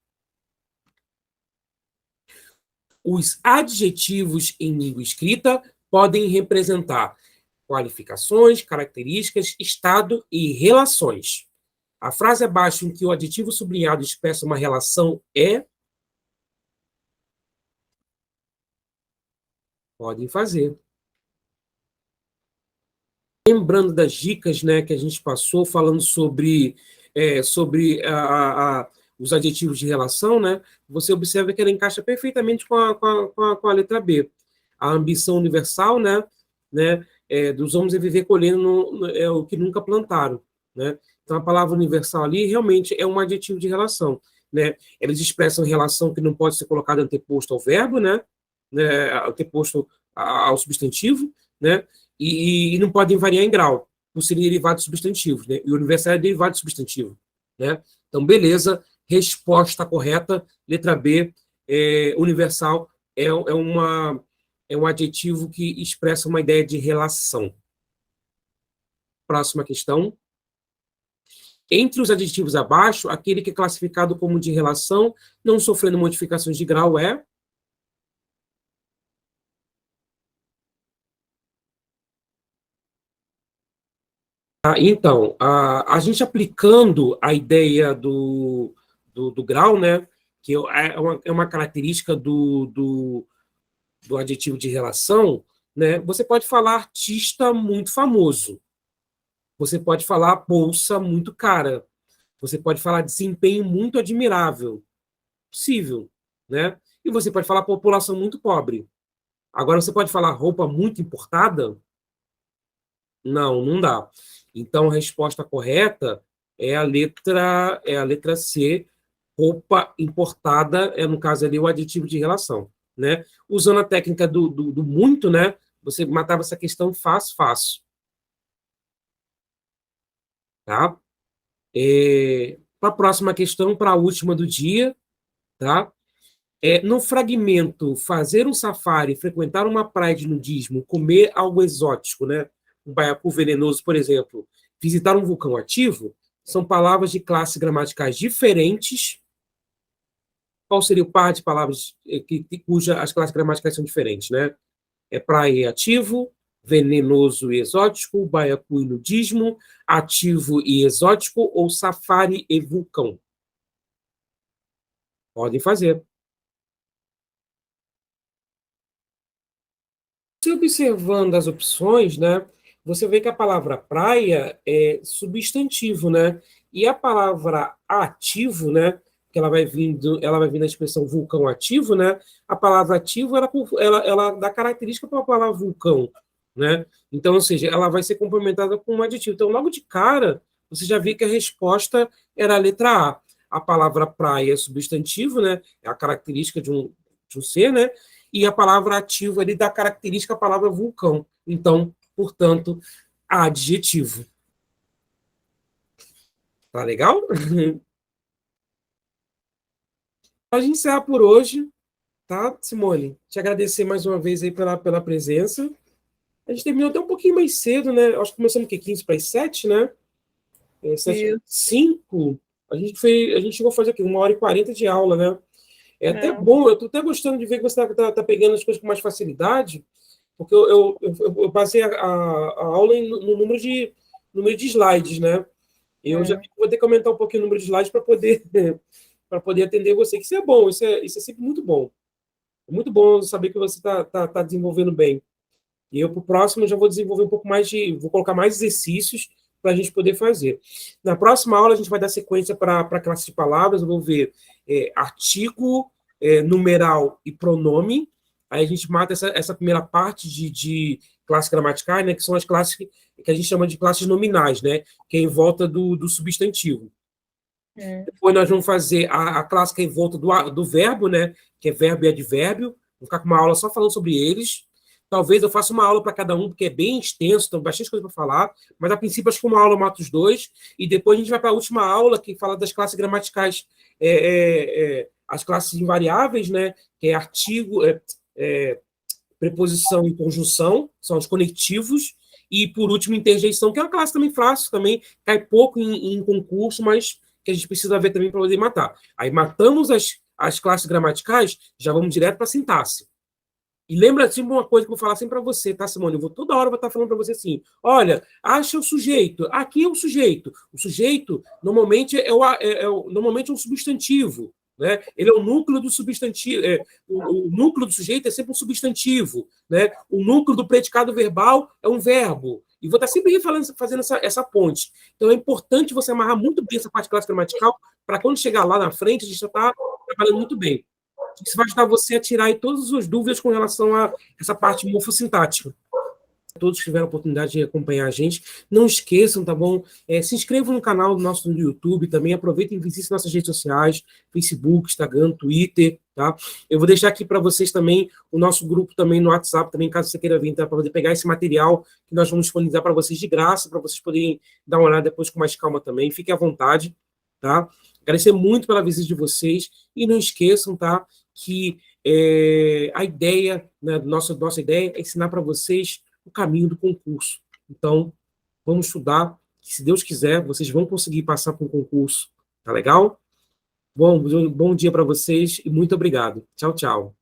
Os adjetivos em língua escrita podem representar qualificações, características, estado e relações. A frase abaixo em que o adjetivo sublinhado expressa uma relação é... Podem fazer. Lembrando das dicas, né, que a gente passou, falando sobre os adjetivos de relação, né, você observa que ela encaixa perfeitamente com a letra B. A ambição universal, né, dos homens é viver colhendo o que nunca plantaram. Né? Então, a palavra universal ali realmente é um adjetivo de relação. Né? Eles expressam relação que não pode ser colocada anteposto ao verbo, né, anteposto ao substantivo, né? E não podem variar em grau, por serem derivados substantivos, né? E o universal é derivado de substantivo, né? Então, beleza, resposta correta, letra B, universal é um adjetivo que expressa uma ideia de relação. Próxima questão. Entre os adjetivos abaixo, aquele que é classificado como de relação, não sofrendo modificações de grau, é... Então, a gente aplicando a ideia do grau, né, que é uma característica do adjetivo de relação, né? Você pode falar artista muito famoso. Você pode falar bolsa muito cara. Você pode falar desempenho muito admirável. Possível, né? E você pode falar população muito pobre. Agora, você pode falar roupa muito importada? Não, não dá. Então, a resposta correta é a letra C, roupa importada, no caso ali, o adjetivo de relação, né? Usando a técnica do muito, né? Você matava essa questão fácil, fácil, tá? Para a próxima questão, para a última do dia, tá? No fragmento, fazer um safari, frequentar uma praia de nudismo, comer algo exótico, né? Um baiacu venenoso, por exemplo, visitar um vulcão ativo, são palavras de classes gramaticais diferentes. Qual seria o par de palavras cuja as classes gramaticais são diferentes, né? Praia e ativo, venenoso e exótico, baiacu e nudismo, ativo e exótico, ou safari e vulcão? Podem fazer. Se observando as opções, né, você vê que a palavra praia é substantivo, né? E a palavra ativo, né, que ela vai vir da expressão vulcão ativo, né? A palavra ativo ela dá característica para a palavra vulcão, né? Então, ou seja, ela vai ser complementada com um adjetivo. Então, logo de cara, você já vê que a resposta era a letra A. A palavra praia é substantivo, né? É a característica de um ser, né? E a palavra ativo ele dá característica à palavra vulcão. Então, portanto, adjetivo. Tá legal? A gente encerra por hoje, tá, Simone? Te agradecer mais uma vez aí pela presença. A gente terminou até um pouquinho mais cedo, né? Acho que começamos o quê? 15 para as 7, né? 7, 5. A gente chegou a fazer aqui 1h40 de aula, né? É até bom, eu estou até gostando de ver que você está pegando as coisas com mais facilidade, porque eu passei a aula no número de slides, né? Eu já vou ter que aumentar um pouquinho o número de slides para poder, para poder atender você, que isso é bom, isso é sempre muito bom. É muito bom saber que você está desenvolvendo bem. E eu, para o próximo, já vou desenvolver um pouco mais vou colocar mais exercícios para a gente poder fazer. Na próxima aula, a gente vai dar sequência para a classe de palavras, eu vou ver artigo, numeral e pronome. Aí a gente mata essa primeira parte de classes gramaticais, né, que são as classes que a gente chama de classes nominais, né, que é em volta do substantivo. Depois nós vamos fazer a classe que é em volta do verbo, né, que é verbo e advérbio. Vou ficar com uma aula só falando sobre eles. Talvez eu faça uma aula para cada um, porque é bem extenso, então bastante coisa para falar, mas a princípio acho que uma aula eu mato os dois, e depois a gente vai para a última aula, que fala das classes gramaticais, as classes invariáveis, né, que é artigo, preposição e conjunção, são os conectivos, e por último interjeição, que é uma classe também fácil, também cai pouco em concurso, mas que a gente precisa ver também para poder matar. Aí matamos as classes gramaticais, já vamos direto para a sintaxe. E lembra sempre uma coisa que eu vou falar sempre para você, tá, Simone? Eu vou toda hora estar falando para você assim: olha, acha o sujeito. Aqui é o sujeito. O sujeito normalmente normalmente é um substantivo, né? Ele é o núcleo do substantivo. O núcleo do sujeito é sempre um substantivo, né? O núcleo do predicado verbal é um verbo. E vou estar sempre fazendo essa ponte. Então é importante você amarrar muito bem essa parte clássica gramatical para quando chegar lá na frente a gente já está trabalhando muito bem. Isso vai ajudar você a tirar aí todas as suas dúvidas com relação a essa parte morfossintática. Todos que tiveram a oportunidade de acompanhar a gente, não esqueçam, tá bom? Se inscrevam no canal do nosso YouTube também, aproveitem e visitem nossas redes sociais, Facebook, Instagram, Twitter, tá? Eu vou deixar aqui para vocês também o nosso grupo também no WhatsApp, também, caso você queira vir, tá? Para poder pegar esse material que nós vamos disponibilizar para vocês de graça, para vocês poderem dar uma olhada depois com mais calma também. Fiquem à vontade, tá? Agradecer muito pela visita de vocês e não esqueçam, tá? Que a ideia, né, nossa ideia é ensinar para vocês o caminho do concurso. Então, vamos estudar, que se Deus quiser, vocês vão conseguir passar por um concurso. Tá legal? Bom dia para vocês e muito obrigado. Tchau, tchau.